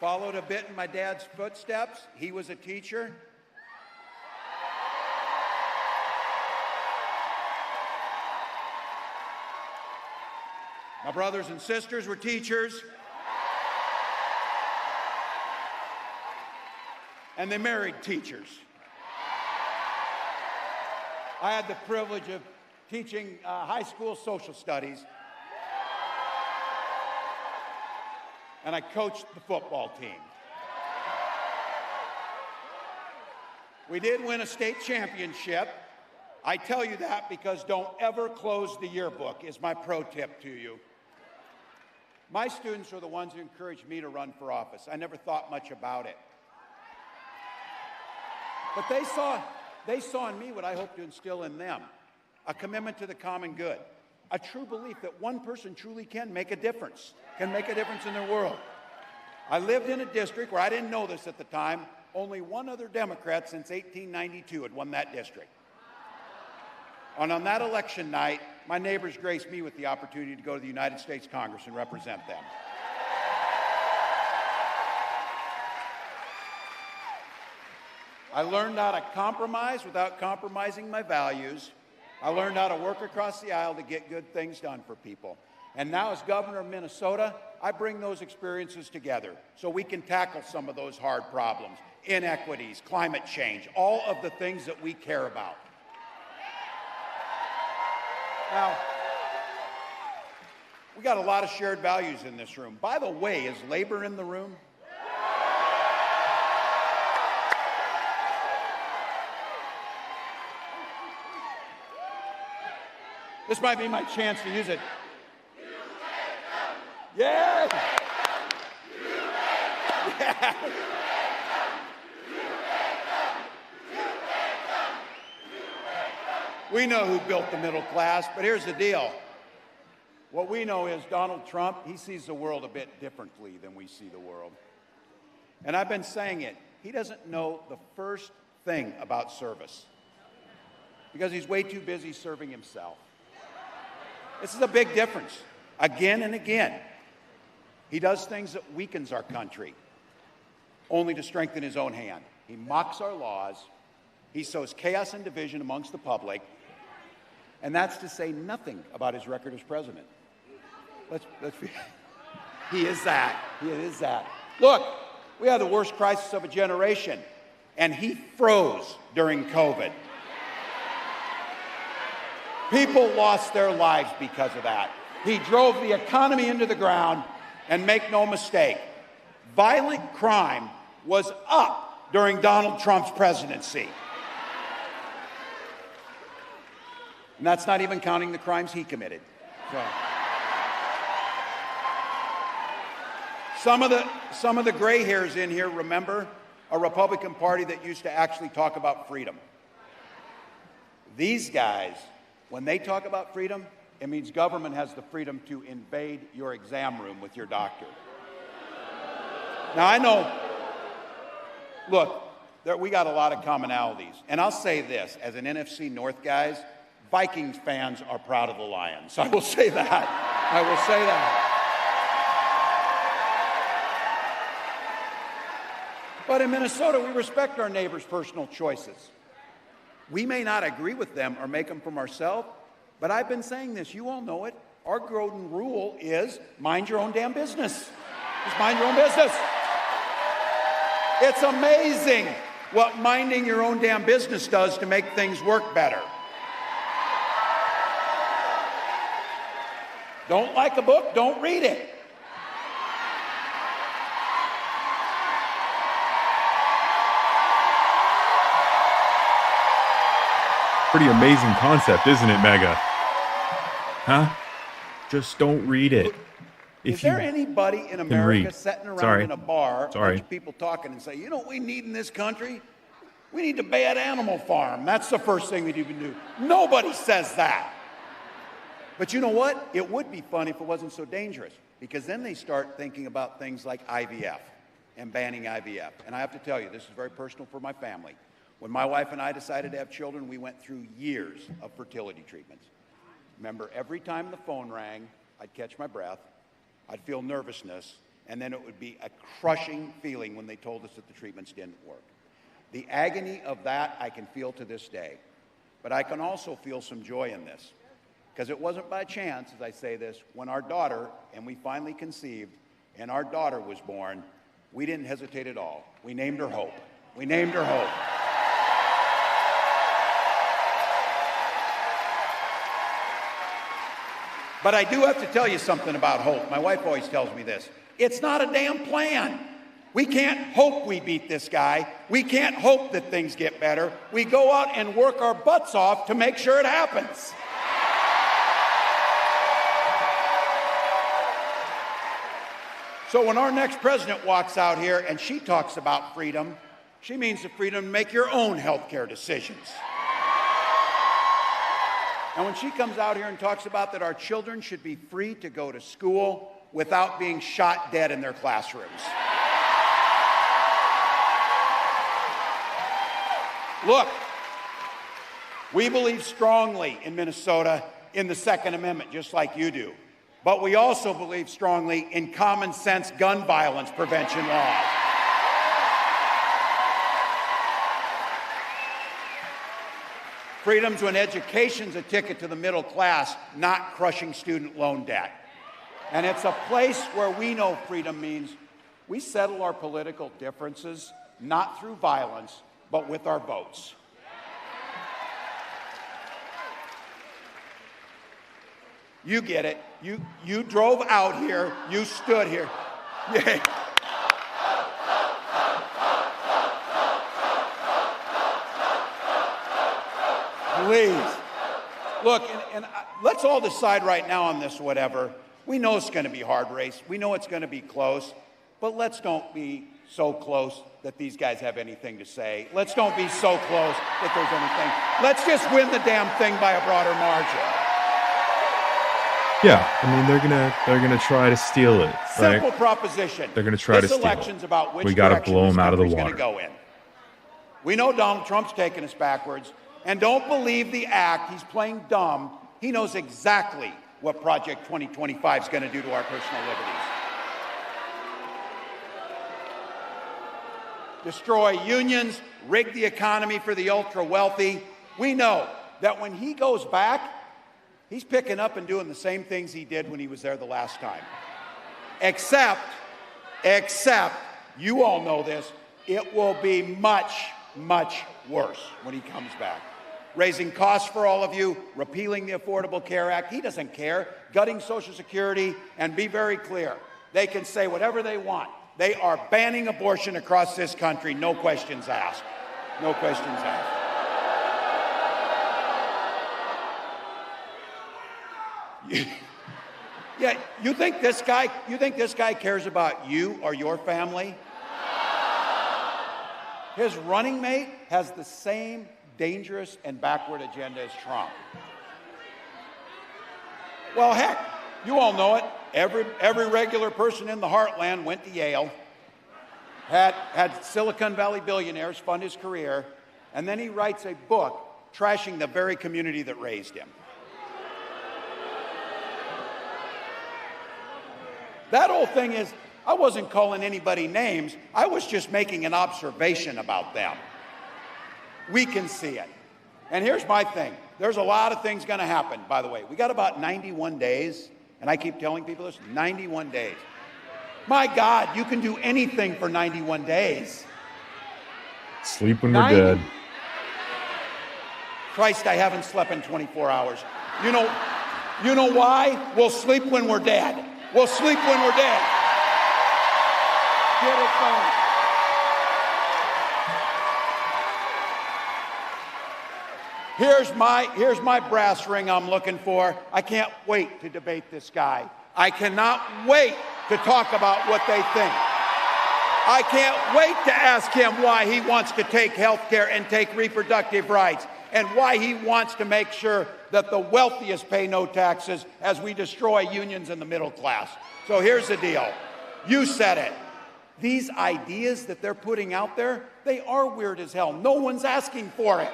Followed a bit in my dad's footsteps. He was a teacher. My brothers and sisters were teachers. And they married teachers. I had the privilege of teaching high school social studies. And I coached the football team. We did win a state championship. I tell you that because don't ever close the yearbook is my pro tip to you. My students are the ones who encouraged me to run for office. I never thought much about it. But they saw in me what I hope to instill in them, a commitment to the common good, a true belief that one person truly can make a difference in their world. I lived in a district where I didn't know this at the time. Only one other Democrat since 1892 had won that district. And on that election night, my neighbors graced me with the opportunity to go to the United States Congress and represent them. I learned how to compromise without compromising my values. I learned how to work across the aisle to get good things done for people. And now as governor of Minnesota, I bring those experiences together so we can tackle some of those hard problems, inequities, climate change, all of the things that we care about. Now, we got a lot of shared values in this room. By the way, is labor in the room? This might be my chance to use it. Yeah. Yeah. We know who built the middle class, but here's the deal. What we know is Donald Trump, he sees the world a bit differently than we see the world. And I've been saying it. He doesn't know the first thing about service because he's way too busy serving himself. This is a big difference. Again and again, he does things that weakens our country, only to strengthen his own hand. He mocks our laws. He sows chaos and division amongst the public. And that's to say nothing about his record as president. He is that. He is that. Look, we had the worst crisis of a generation, and he froze during COVID. People lost their lives because of that. He drove the economy into the ground, and make no mistake, violent crime was up during Donald Trump's presidency. And that's not even counting the crimes he committed. So. Some of the gray hairs in here remember a Republican Party that used to actually talk about freedom. These guys, when they talk about freedom, it means government has the freedom to invade your exam room with your doctor. Now I know, look, we got a lot of commonalities. And I'll say this, as an NFC North guys, Vikings fans are proud of the Lions. I will say that. I will say that. But in Minnesota, we respect our neighbors' personal choices. We may not agree with them or make them from ourselves, but I've been saying this, you all know it. Our golden rule is mind your own damn business. Just mind your own business. It's amazing what minding your own damn business does to make things work better. Don't like a book, don't read it. Pretty amazing concept, isn't it, Mega? Huh? Just don't read it. Is there anybody in America sitting around in a bar, a bunch of people talking and say, you know what we need in this country? We need a bad animal farm. That's the first thing we even do. Nobody says that. But you know what? It would be fun if it wasn't so dangerous, because then they start thinking about things like IVF and banning IVF. And I have to tell you, this is very personal for my family. When my wife and I decided to have children, we went through years of fertility treatments. Remember, every time the phone rang, I'd catch my breath, I'd feel nervousness, and then it would be a crushing feeling when they told us that the treatments didn't work. The agony of that I can feel to this day. But I can also feel some joy in this, because it wasn't by chance, as I say this, when our daughter, and we finally conceived, and our daughter was born, we didn't hesitate at all. We named her Hope. We named her Hope. But I do have to tell you something about hope. My wife always tells me this. It's not a damn plan. We can't hope we beat this guy. We can't hope that things get better. We go out and work our butts off to make sure it happens. So when our next president walks out here and she talks about freedom, she means the freedom to make your own healthcare decisions. And when she comes out here and talks about that our children should be free to go to school without being shot dead in their classrooms. Look, we believe strongly in Minnesota in the Second Amendment, just like you do. But we also believe strongly in common sense gun violence prevention laws. Freedom to an education's a ticket to the middle class, not crushing student loan debt. And it's a place where we know freedom means we settle our political differences not through violence, but with our votes. You get it. You drove out here. You stood here. Yeah. Please. Look, and let's all decide right now on this, whatever. We know it's going to be a hard race. We know it's going to be close. But let's don't be so close that these guys have anything to say. Let's don't be so close that there's anything. Let's just win the damn thing by a broader margin. Yeah, I mean they're gonna try to steal it. Simple proposition. They're gonna try to steal it. This election's about which we gotta direction blow this them out of the country's water. Gonna go in. We know Donald Trump's taking us backwards, and don't believe the act. He's playing dumb. He knows exactly what Project 2025 is going to do to our personal liberties. Destroy unions, rig the economy for the ultra-wealthy. We know that when he goes back, he's picking up and doing the same things he did when he was there the last time. Except, you all know this, it will be much, much worse when he comes back. Raising costs for all of you, repealing the Affordable Care Act. He doesn't care. Gutting Social Security, and be very clear. They can say whatever they want. They are banning abortion across this country, no questions asked. No questions asked. Yeah, you think this guy cares about you or your family? His running mate has the same dangerous and backward agenda as Trump. Well, heck, you all know it. Every regular person in the heartland went to Yale. had Silicon Valley billionaires fund his career, and then he writes a book trashing the very community that raised him. That whole thing is, I wasn't calling anybody names. I was just making an observation about them. We can see it. And here's my thing. There's a lot of things going to happen, by the way. We got about 91 days, and I keep telling people this, 91 days. My God, you can do anything for 91 days. Sleep when we're dead. Christ, I haven't slept in 24 hours. You know why? We'll sleep when we're dead. We'll sleep when we're dead. Get it going. Here's my brass ring I'm looking for. I can't wait to debate this guy. I cannot wait to talk about what they think. I can't wait to ask him why he wants to take health care and take reproductive rights, and why he wants to make sure that the wealthiest pay no taxes as we destroy unions in the middle class. So here's the deal. You said it. These ideas that they're putting out there, they are weird as hell. No one's asking for it.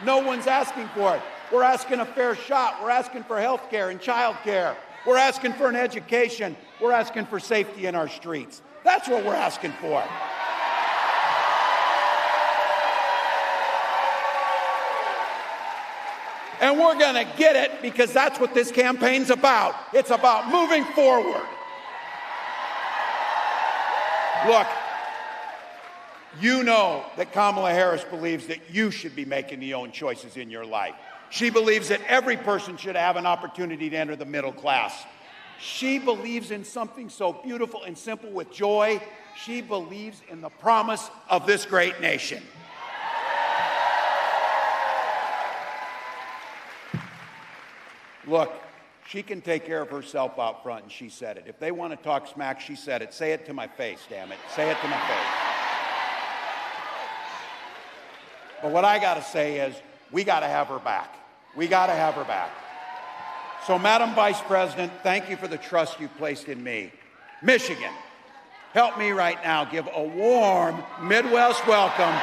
No one's asking for it. We're asking a fair shot. We're asking for health care and child care. We're asking for an education. We're asking for safety in our streets. That's what we're asking for. And we're going to get it because that's what this campaign's about. It's about moving forward. Look, you know that Kamala Harris believes that you should be making the own choices in your life. She believes that every person should have an opportunity to enter the middle class. She believes in something so beautiful and simple with joy. She believes in the promise of this great nation. Look, she can take care of herself out front, and she said it. If they want to talk smack, she said it. Say it to my face, damn it. Say it to my face. But what I got to say is, we got to have her back. We got to have her back. So, Madam Vice President, thank you for the trust you've placed in me. Michigan, help me right now give a warm Midwest welcome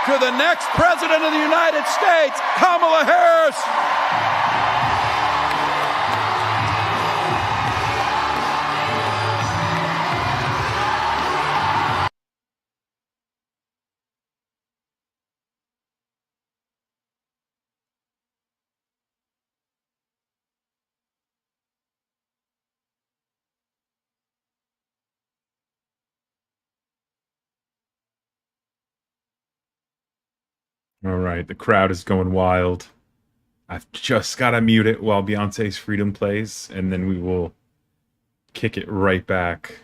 to the next President of the United States, Kamala Harris. All right, the crowd is going wild. I've just got to mute it while Beyonce's Freedom plays, and then we will kick it right back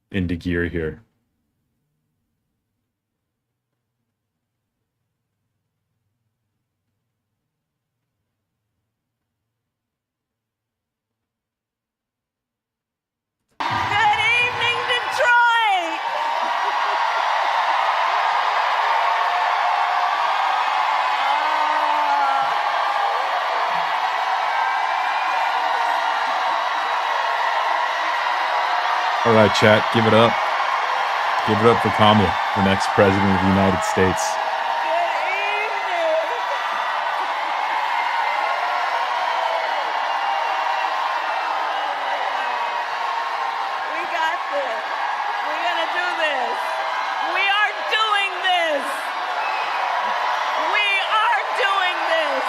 into gear here. All right, chat, give it up. Give it up for Kamala, the next President of the United States. We got this. We're going to do this. We are doing this. We are doing this.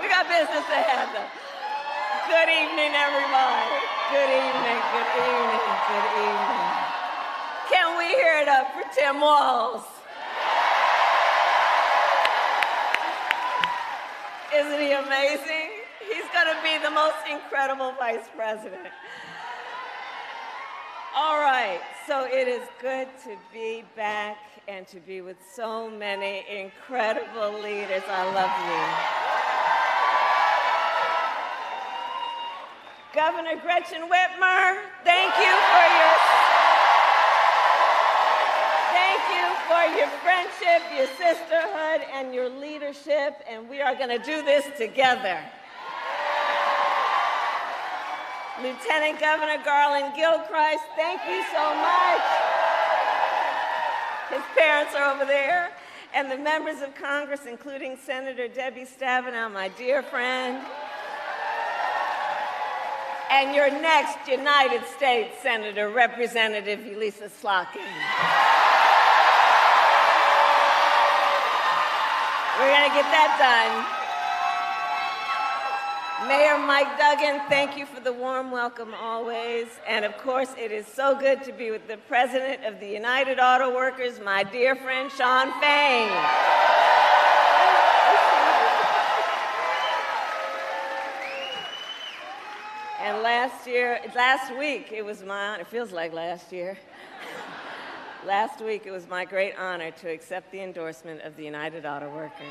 We got business to handle. Good evening, everybody. Good evening, good evening, good evening. Can we hear it up for Tim Walz? Isn't he amazing? He's going to be the most incredible vice president. All right, so it is good to be back and to be with so many incredible leaders. I love you. Governor Gretchen Whitmer, thank you for your friendship, your sisterhood, and your leadership, and we are going to do this together. Lieutenant Governor Garland Gilchrist, thank you so much. His parents are over there. And the members of Congress, including Senator Debbie Stabenow, my dear friend. And your next United States Senator, Representative Elisa Slotkin. We're going to get that done. Mayor Mike Duggan, thank you for the warm welcome always. And of course, it is so good to be with the President of the United Auto Workers, my dear friend Shawn Fain. And last week, it was my honor, it feels like last year. Last week, it was my great honor to accept the endorsement of the United Auto Workers.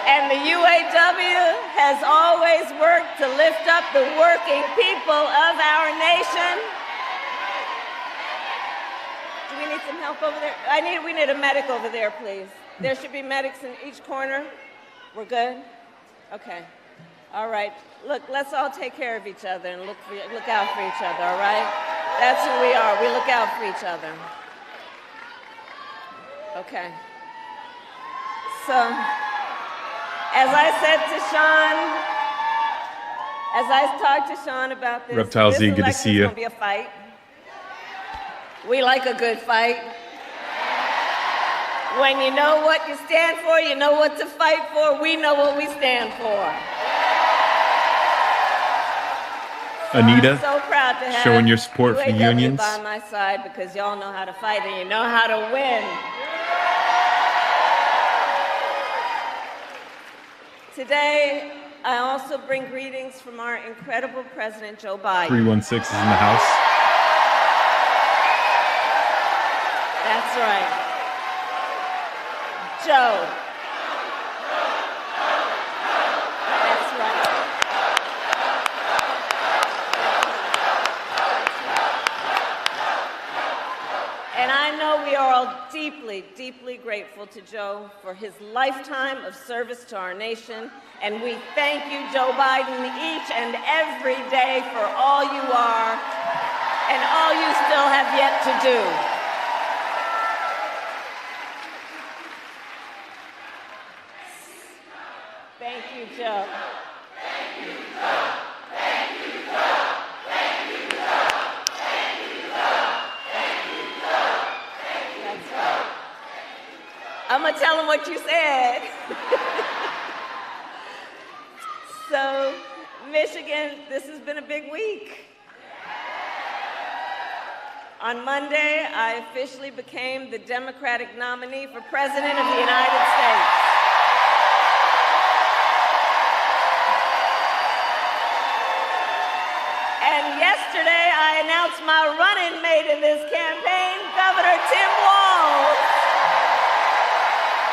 And the UAW has always worked to lift up the working people of our nation. Do we need some help over there? We need a medic over there, please. There should be medics in each corner. We're good? Okay. All right. Look, let's all take care of each other and look out for each other, all right? That's who we are. We look out for each other. Okay. So, as I said to Shawn, as I talked to Shawn about this, Reptile Z, good to see you. This election is going to be a fight. We like a good fight. When you know what you stand for, you know what to fight for. We know what we stand for. So Anita, I'm so proud to have showing your support for the UAW unions. by my side because y'all know how to fight and you know how to win. Today, I also bring greetings from our incredible President Joe Biden. 316 is in the house. That's right. Joe. That's right. And I know we are all deeply, deeply grateful to Joe for his lifetime of service to our nation. And we thank you, Joe Biden, each and every day for all you are and all you still have yet to do. Thank you, Joe. Thank you, Joe. Thank you, Joe. Thank you, Joe. Thank you, Joe. Thank you, Joe. That's right. I'm going to tell him what you said. So, Michigan, this has been a big week. On Monday, I officially became the Democratic nominee for President of the United States. And yesterday, I announced my running mate in this campaign, Governor Tim Walz.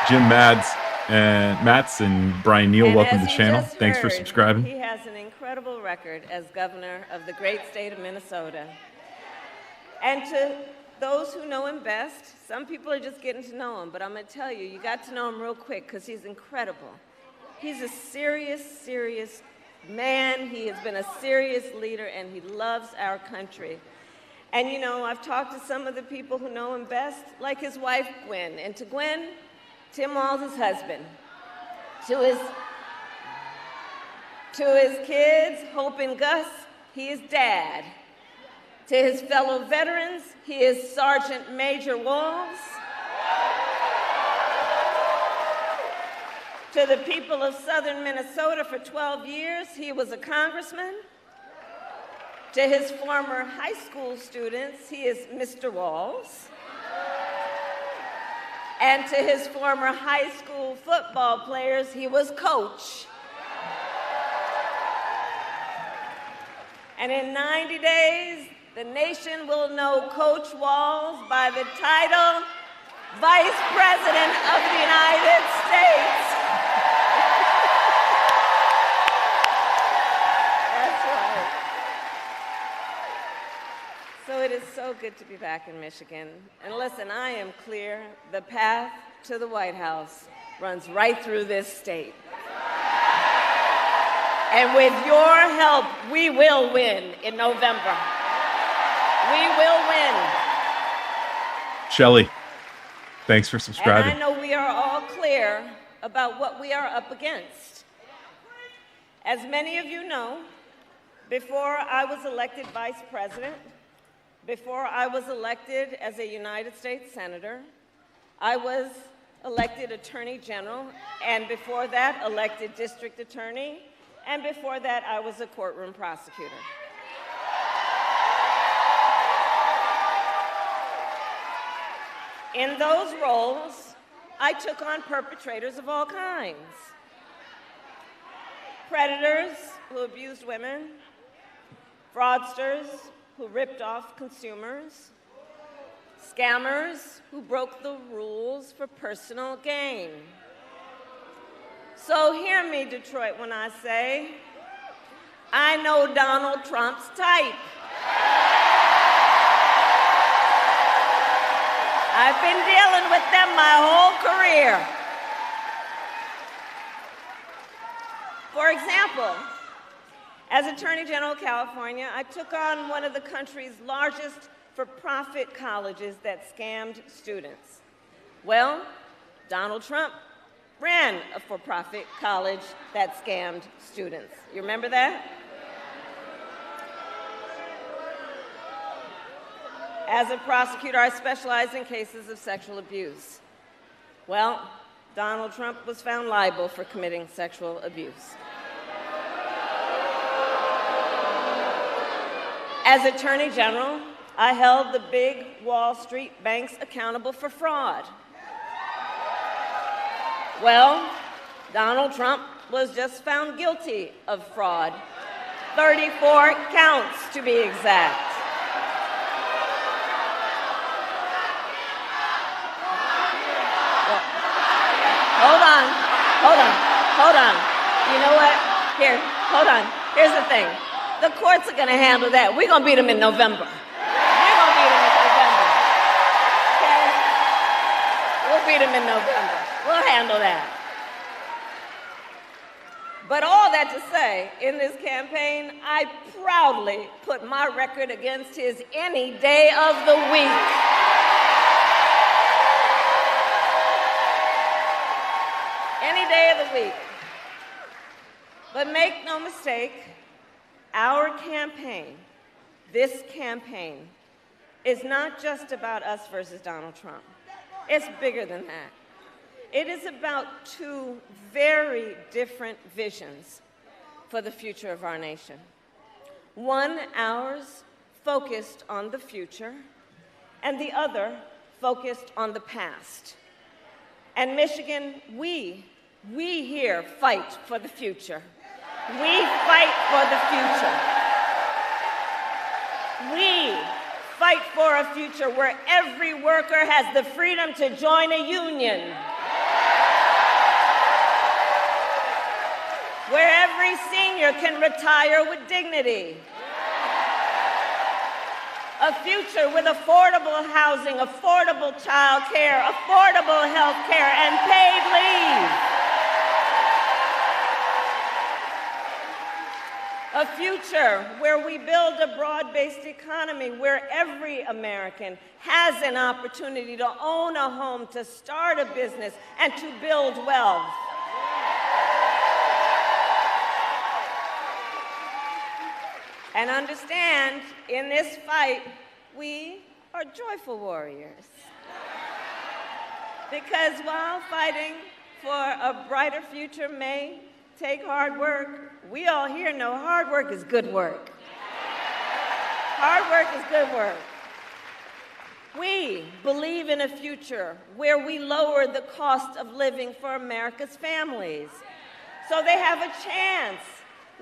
Jim Matz and Brian Neal, welcome to the channel. Thanks for subscribing. He has an incredible record as governor of the great state of Minnesota. And to those who know him best, some people are just getting to know him, but I'm going to tell you, you got to know him real quick because he's incredible. He's a serious, serious man. He has been a serious leader, and he loves our country. And, you know, I've talked to some of the people who know him best, like his wife, Gwen. And to Gwen, Tim Walz's husband. To his kids, Hope and Gus, he is Dad. To his fellow veterans, he is Sergeant Major Walz. To the people of southern Minnesota for 12 years, he was a congressman. To his former high school students, he is Mr. Walz. And to his former high school football players, he was Coach. And in 90 days, the nation will know Coach Walz by the title Vice President of the United States. That's right. So it is so good to be back in Michigan. And listen, I am clear. The path to the White House runs right through this state. And with your help, we will win in November. We will win. Shelley, thanks for subscribing. And I know we are all clear about what we are up against. As many of you know, before I was elected vice president, before I was elected as a United States Senator, I was elected Attorney General, and before that, elected District Attorney, and before that, I was a courtroom prosecutor. In those roles, I took on perpetrators of all kinds. Predators who abused women, fraudsters who ripped off consumers, scammers who broke the rules for personal gain. So hear me, Detroit, when I say, I know Donald Trump's type. I've been dealing with them my whole career. For example, as Attorney General of California, I took on one of the country's largest for-profit colleges that scammed students. Well, Donald Trump ran a for-profit college that scammed students. You remember that? As a prosecutor, I specialize in cases of sexual abuse. Well, Donald Trump was found liable for committing sexual abuse. As Attorney General, I held the big Wall Street banks accountable for fraud. Well, Donald Trump was just found guilty of fraud. 34 counts, to be exact. Hold on. You know what? Here, hold on. Here's the thing. The courts are going to handle that. We're going to beat them in November. We're going to beat them in November. Okay? We'll beat them in November. We'll handle that. But all that to say, in this campaign, I proudly put my record against his any day of the week. Any day of the week. But make no mistake, our campaign, this campaign, is not just about us versus Donald Trump. It's bigger than that. It is about two very different visions for the future of our nation. One, ours, focused on the future, and the other, focused on the past. And Michigan, we here fight for the future. We fight for the future. We fight for a future where every worker has the freedom to join a union. Where every senior can retire with dignity. A future with affordable housing, affordable child care, affordable health care, and paid leave. A future where we build a broad-based economy where every American has an opportunity to own a home, to start a business, and to build wealth. And understand, in this fight, we are joyful warriors. Because while fighting for a brighter future may take hard work, we all here know hard work is good work. Hard work is good work. We believe in a future where we lower the cost of living for America's families, so they have a chance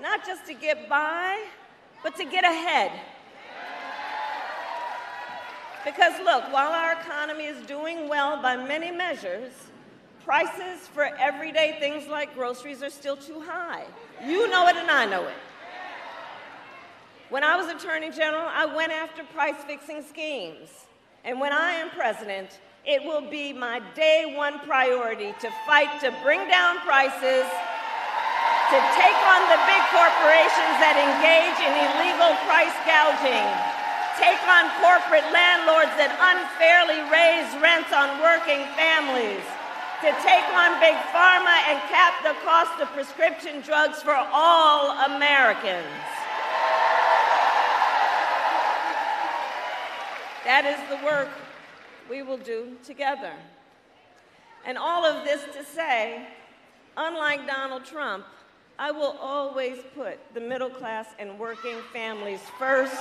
not just to get by, but to get ahead. Because look, while our economy is doing well by many measures, prices for everyday things like groceries are still too high. You know it and I know it. When I was Attorney General, I went after price-fixing schemes. And when I am president, it will be my day one priority to fight to bring down prices, to take on the big corporations that engage in illegal price gouging, take on corporate landlords that unfairly raise rents on working families, to take on big pharma and cap the cost of prescription drugs for all Americans. That is the work we will do together. And all of this to say, unlike Donald Trump, I will always put the middle class and working families first.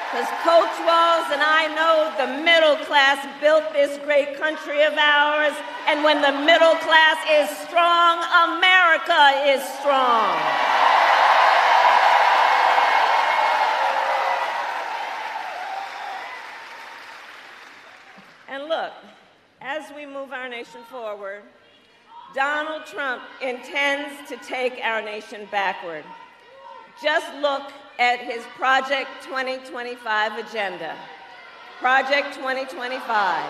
Because Coach Walz and I know the middle class built this great country of ours, and when the middle class is strong, America is strong. And look, as we move our nation forward, Donald Trump intends to take our nation backward. Just look at his Project 2025 agenda. Project 2025.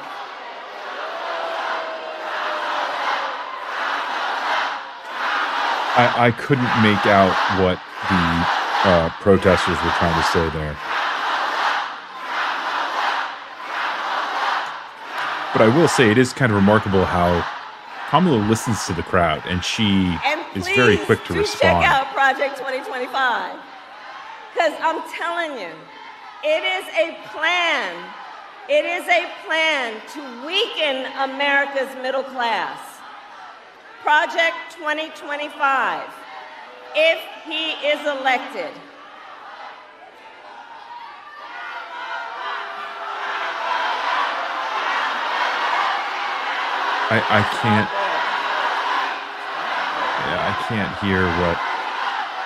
I couldn't make out what the protesters were trying to say there. But I will say it is kind of remarkable how Kamala listens to the crowd, and she is very quick to respond. Check out Project 2025. Because I'm telling you, it is a plan. It is a plan to weaken America's middle class. Project 2025, if he is elected, I can't. Yeah, I can't hear what.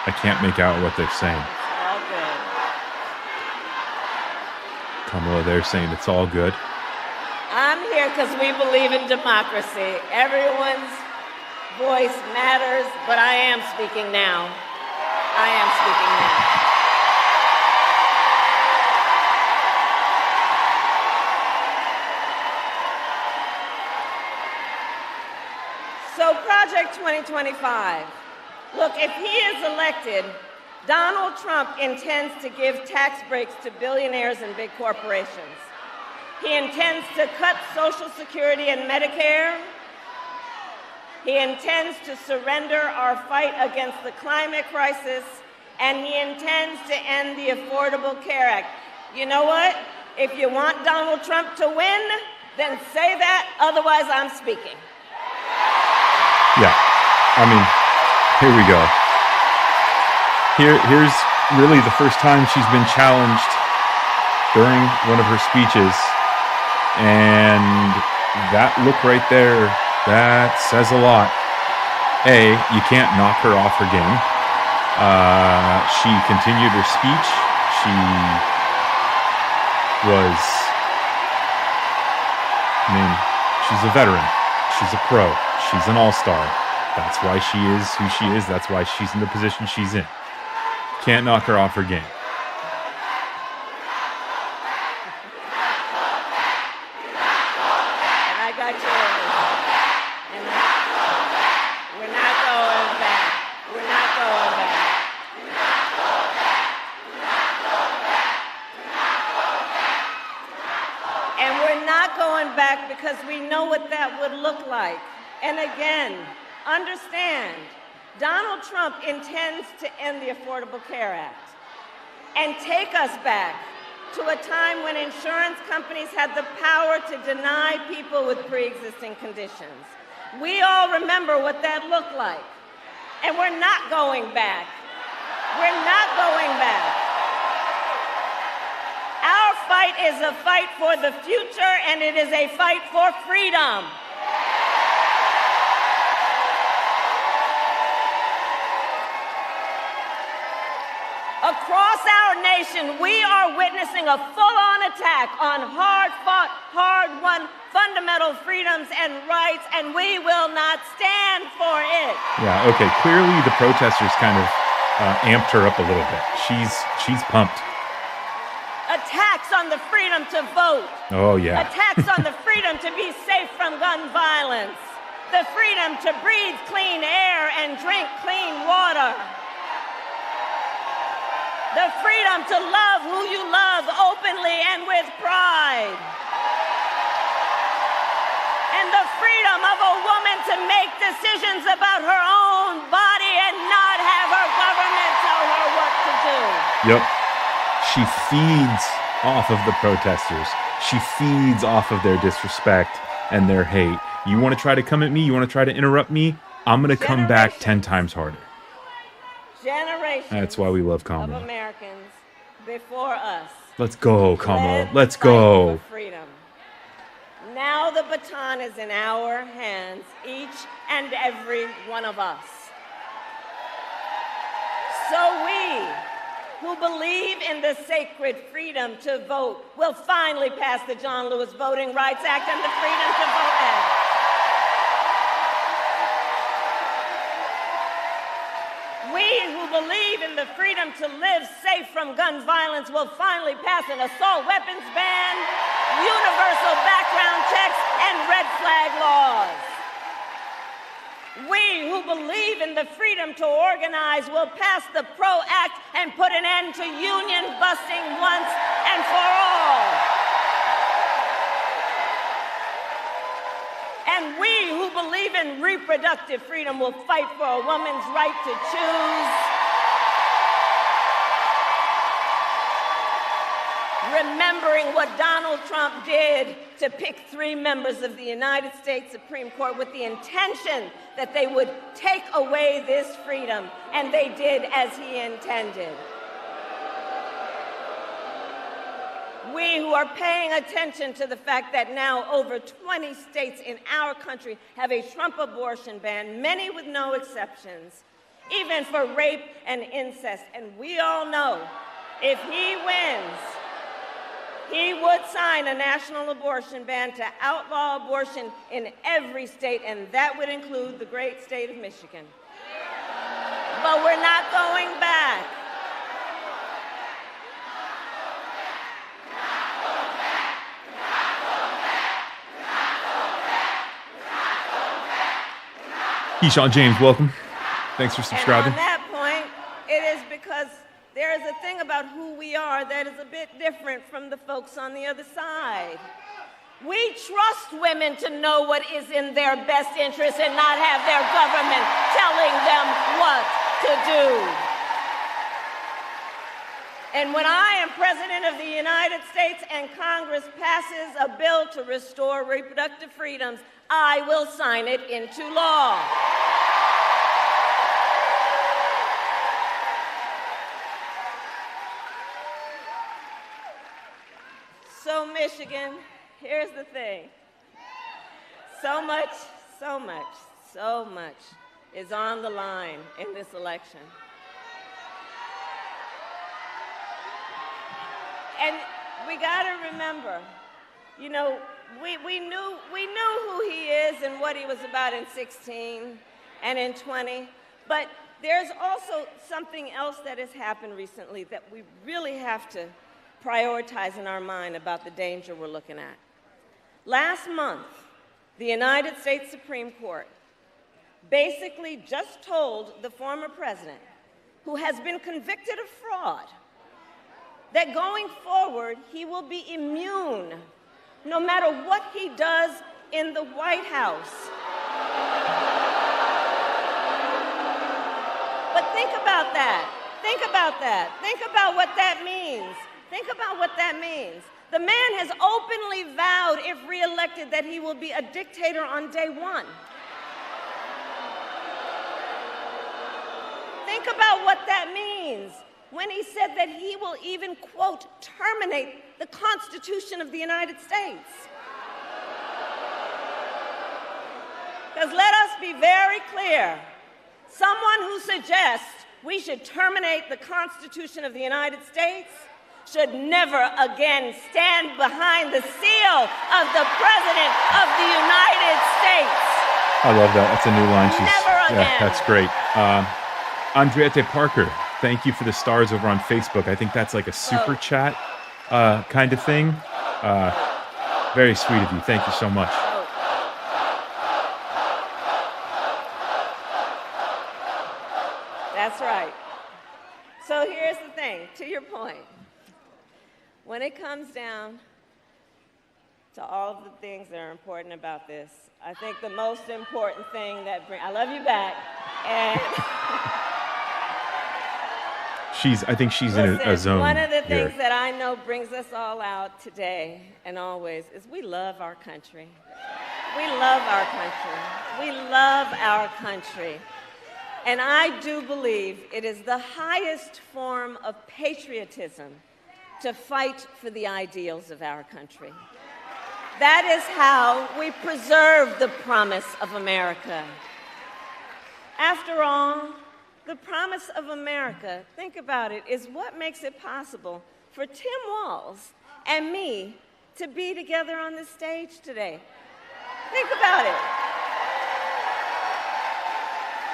I can't make out what they're saying. All good. Kamala, they're saying it's all good. I'm here because we believe in democracy. Everyone's voice matters, but I am speaking now. I am speaking now. So Project 2025, look, if he is elected, Donald Trump intends to give tax breaks to billionaires and big corporations. He intends to cut Social Security and Medicare. He intends to surrender our fight against the climate crisis, and he intends to end the Affordable Care Act. You know what? If you want Donald Trump to win, then say that, otherwise I'm speaking. Yeah, I mean, here we go. Here's really the first time she's been challenged during one of her speeches, and that look right there, that says a lot. A, you can't knock her off her game. She continued her speech. She was, I mean, she's a veteran. She's a pro. She's an all-star. That's why she is who she is. That's why she's in the position she's in. Can't knock her off her game. And I got yours. And we're not going back. We're not going back. And we're not going back because we know what that would look like. And again, understand, Donald Trump intends to end the Affordable Care Act and take us back to a time when insurance companies had the power to deny people with pre-existing conditions. We all remember what that looked like. And we're not going back. We're not going back. Our fight is a fight for the future, and it is a fight for freedom. Across our nation, we are witnessing a full-on attack on hard-fought, hard-won fundamental freedoms and rights, and we will not stand for it. Yeah, okay. Clearly the protesters kind of amped her up a little bit. She's pumped. Attacks on the freedom to vote. Oh, yeah. Attacks on the freedom to be safe from gun violence. The freedom to breathe clean air and drink clean water. The freedom to love who you love openly and with pride. And the freedom of a woman to make decisions about her own body and not have her government tell her what to do. Yep. She feeds off of the protesters. She feeds off of their disrespect and their hate. You want to try to come at me? You want to try to interrupt me? I'm going to come back 10 times harder. Generations That's why we love Kamala. of Americans before us. Let's go, Kamala. led Let's the fight go. for freedom. Now the baton is in our hands, each and every one of us. So we, who believe in the sacred freedom to vote, will finally pass the John Lewis Voting Rights Act and the Freedom to Vote Act. We who believe in the freedom to live safe from gun violence will finally pass an assault weapons ban, universal background checks, and red flag laws. We who believe in the freedom to organize will pass the PRO Act and put an end to union busting once and for all. And we who believe in reproductive freedom will fight for a woman's right to choose. Remembering what Donald Trump did to pick 3 members of the United States Supreme Court with the intention that they would take away this freedom, and they did as he intended. We who are paying attention to the fact that now over 20 states in our country have a Trump abortion ban, many with no exceptions, even for rape and incest. And we all know if he wins, he would sign a national abortion ban to outlaw abortion in every state, and that would include the great state of Michigan. But we're not going back. Keyshawn James, welcome. Thanks for subscribing. And on that point, it is because there is a thing about who we are that is a bit different from the folks on the other side. We trust women to know what is in their best interest and not have their government telling them what to do. And when I am President of the United States and Congress passes a bill to restore reproductive freedoms, I will sign it into law. So, Michigan, here's the thing. So much is on the line in this election. And we got to remember, you know, we knew who he is and what he was about in 16 and in 20, but there's also something else that has happened recently that we really have to prioritize in our mind about the danger we're looking at. Last month, the United States Supreme Court basically just told the former president, who has been convicted of fraud, that going forward, he will be immune no matter what he does in the White House. But think about that. Think about that. Think about what that means. Think about what that means. The man has openly vowed, if reelected, that he will be a dictator on day one. Think Think about what that means when he said that he will even, quote, terminate the Constitution of the United States. Because let us be very clear, someone who suggests we should terminate the Constitution of the United States should never again stand behind the seal of the President of the United States. I love that. That's a new line. Never again. Yeah, that's great. Andriette Parker, thank you for the stars over on Facebook. I think that's like a super chat kind of thing. Very sweet of you. Thank you so much. That's right. So here's the thing, to your point. When it comes down to all of the things that are important about this, I think the most important thing I love you back, and I think she's in a zone. One of the things here that I know brings us all out today and always is we love our country. We love our country. We love our country. And I do believe it is the highest form of patriotism to fight for the ideals of our country. That is how we preserve the promise of America. After all, the promise of America, think about it, is what makes it possible for Tim Walz and me to be together on this stage today. Think about it.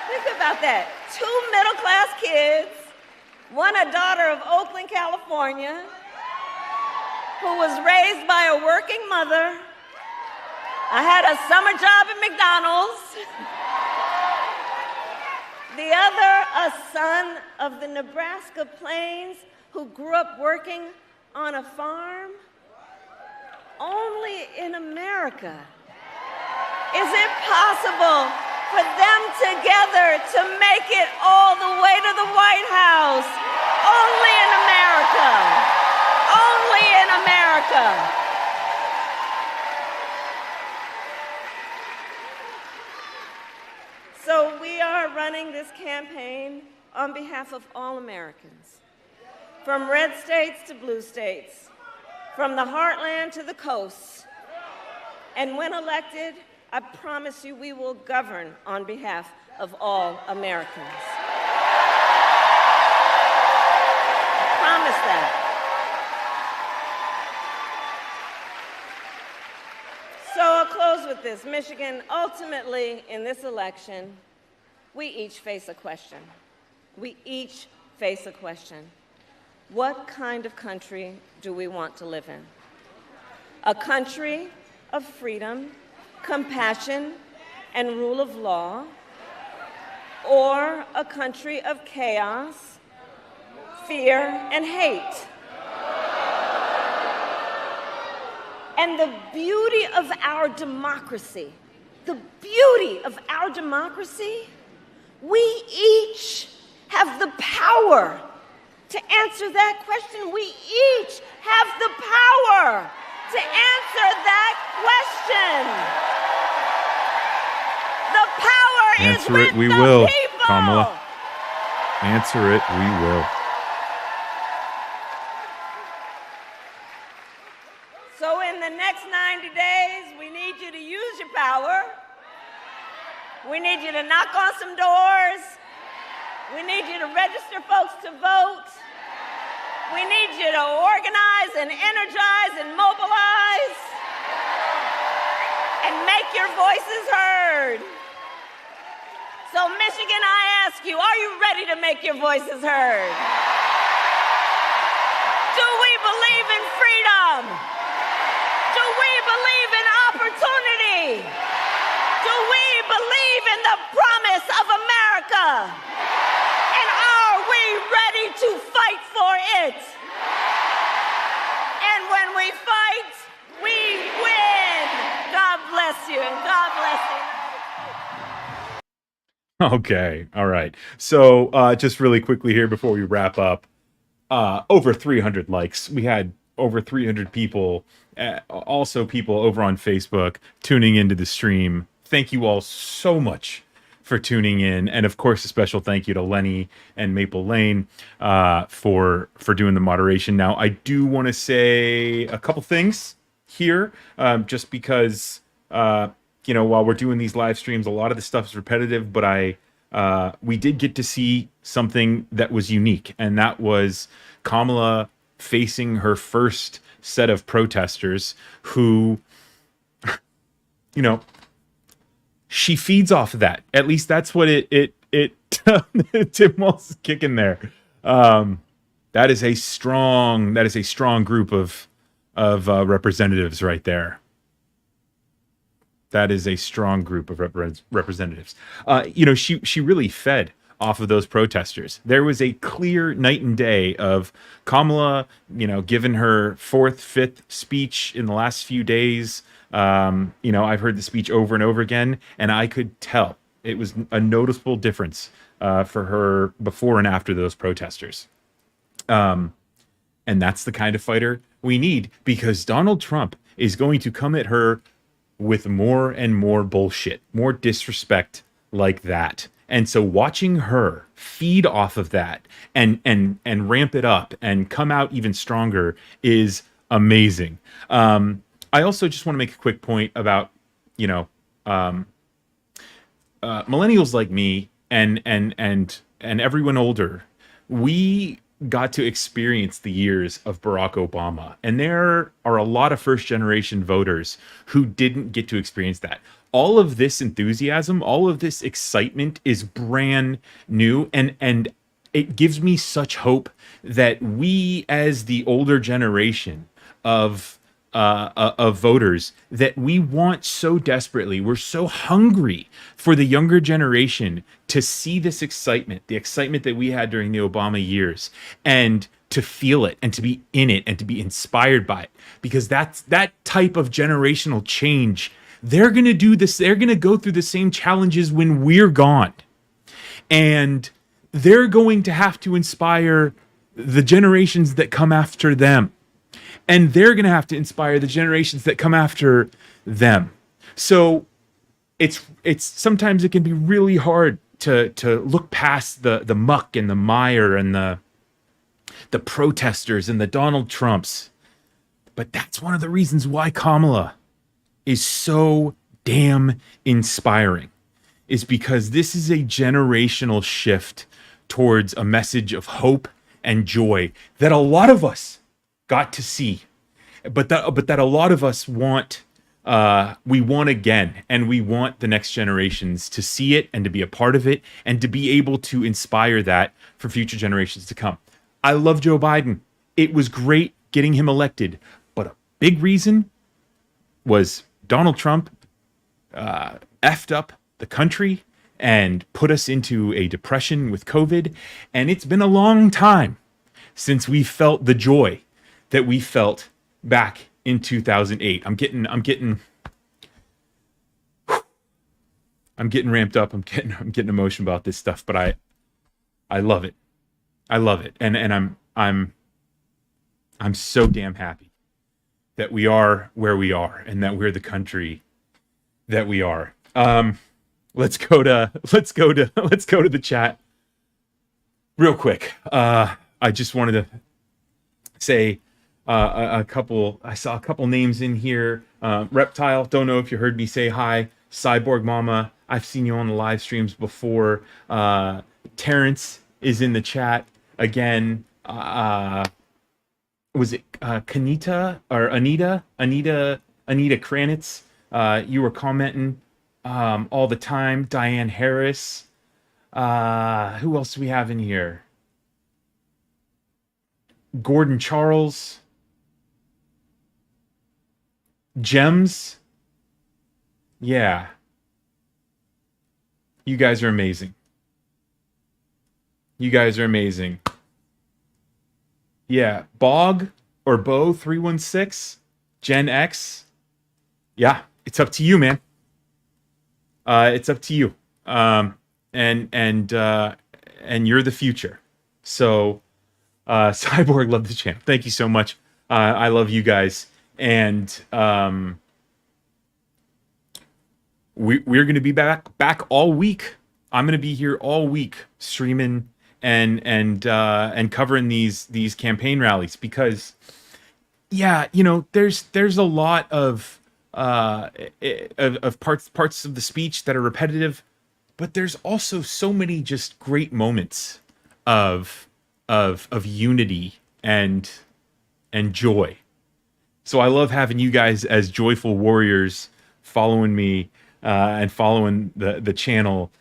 Think about that. 2 middle-class kids, one a daughter of Oakland, California, who was raised by a working mother. I had a summer job at McDonald's. The other, a son of the Nebraska Plains who grew up working on a farm. Only in America is it possible for them together to make it all the way to the White House. Only in America. Only in America. So we are running this campaign on behalf of all Americans, from red states to blue states, from the heartland to the coast. And when elected, I promise you we will govern on behalf of all Americans. I promise that. So I'll close with this. Michigan, ultimately, in this election, we each face a question. We each face a question. What kind of country do we want to live in? A country of freedom, compassion, and rule of law, or a country of chaos, fear, and hate? And the beauty of our democracy, we each have the power to answer that question. We each have the power to answer that question. The power is with we the will, people. Kamala. Answer it, we will. So in the next 90 days, we need you to use your power. We need you to knock on some doors. We need you to register folks to vote. We need you to organize and energize and mobilize and make your voices heard. So Michigan, I ask you, are you ready to make your voices heard? Do we believe in freedom? Do we believe in opportunity? Do we believe in the promise of America? And are we ready to fight for it? And when we fight, we win. God bless you, and God bless you. Okay, all right. So just really quickly here before we wrap up, over 300 likes. We had over 300 people, also people over on Facebook tuning into the stream. Thank you all so much for tuning in, and of course a special thank you to Lenny and Maple Lane for doing the moderation. Now I do want to say a couple things here, just because while we're doing these live streams, a lot of the stuff is repetitive, but we did get to see something that was unique, and that was Kamala facing her first set of protesters who, she feeds off of that. At least that's what it Tim Walz is kicking there. That is a strong group of representatives right there. That is a strong group of representatives. She really fed off of those protesters. There was a clear night and day of Kamala, given her fourth, fifth speech in the last few days. I've heard the speech over and over again, and I could tell it was a noticeable difference for her before and after those protesters. And that's the kind of fighter we need, because Donald Trump is going to come at her with more and more bullshit, more disrespect like that. And so watching her feed off of that and ramp it up and come out even stronger is amazing. I also just want to make a quick point about, millennials like me and everyone older. We got to experience the years of Barack Obama, and there are a lot of first generation voters who didn't get to experience that. All of this enthusiasm, all of this excitement is brand new, and it gives me such hope that we, as the older generation of voters, that we want so desperately, we're so hungry for the younger generation to see this excitement, the excitement that we had during the Obama years, and to feel it and to be in it and to be inspired by it, because that's that type of generational change. They're going to do this. They're going to go through the same challenges when we're gone, and they're going to have to inspire the generations that come after them. And they're going to have to inspire the generations that come after them. So it's sometimes it can be really hard to look past the muck and the mire and the protesters and the Donald Trumps. But that's one of the reasons why Kamala is so damn inspiring, is because this is a generational shift towards a message of hope and joy that a lot of us got to see, but that a lot of us want. We want again, and we want the next generations to see it and to be a part of it and to be able to inspire that for future generations to come. I love Joe Biden. It was great getting him elected, but a big reason was Donald Trump effed up the country and put us into a depression with COVID, and it's been a long time since we felt the joy that we felt back in 2008. I'm getting ramped up. I'm getting emotional about this stuff, but I love it. I love it. And I'm so damn happy that we are where we are and that we're the country that we are. Let's go to the chat real quick. I just wanted to say I saw a couple names in here. Reptile, don't know if you heard me say hi. Cyborg Mama, I've seen you on the live streams before. Terrence is in the chat again. Was it Kanita or Anita Kranitz? You were commenting all the time. Diane Harris. Who else do we have in here? Gordon Charles. Gems. Yeah. You guys are amazing. You guys are amazing. Yeah. Bog or Bo 316. Gen X. Yeah. It's up to you, man. It's up to you. And you're the future. So, Cyborg, love the channel. Thank you so much. I love you guys. And we're going to be back all week I'm going to be here all week streaming and covering these campaign rallies, because there's a lot of parts of the speech that are repetitive, but there's also so many just great moments of unity and joy. So I love having you guys as joyful warriors following me and following the channel.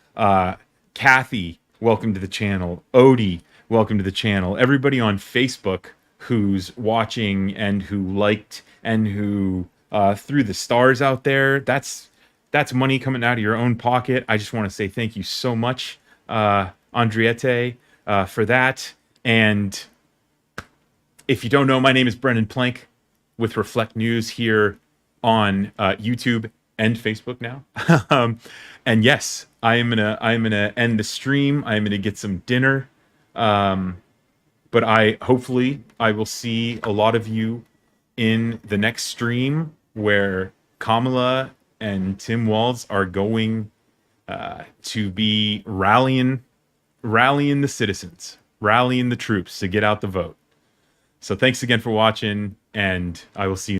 Kathy, welcome to the channel. Odie, welcome to the channel. Everybody on Facebook who's watching and who liked and who threw the stars out there, that's money coming out of your own pocket. I just want to say thank you so much, Andriette, for that. And if you don't know, my name is Brendan Plank with Reflect News here on YouTube and Facebook now. And yes, I am gonna end the stream. I am gonna get some dinner. But hopefully I will see a lot of you in the next stream where Kamala and Tim Walz are going to be rallying the citizens, rallying the troops to get out the vote. So thanks again for watching, and I will see you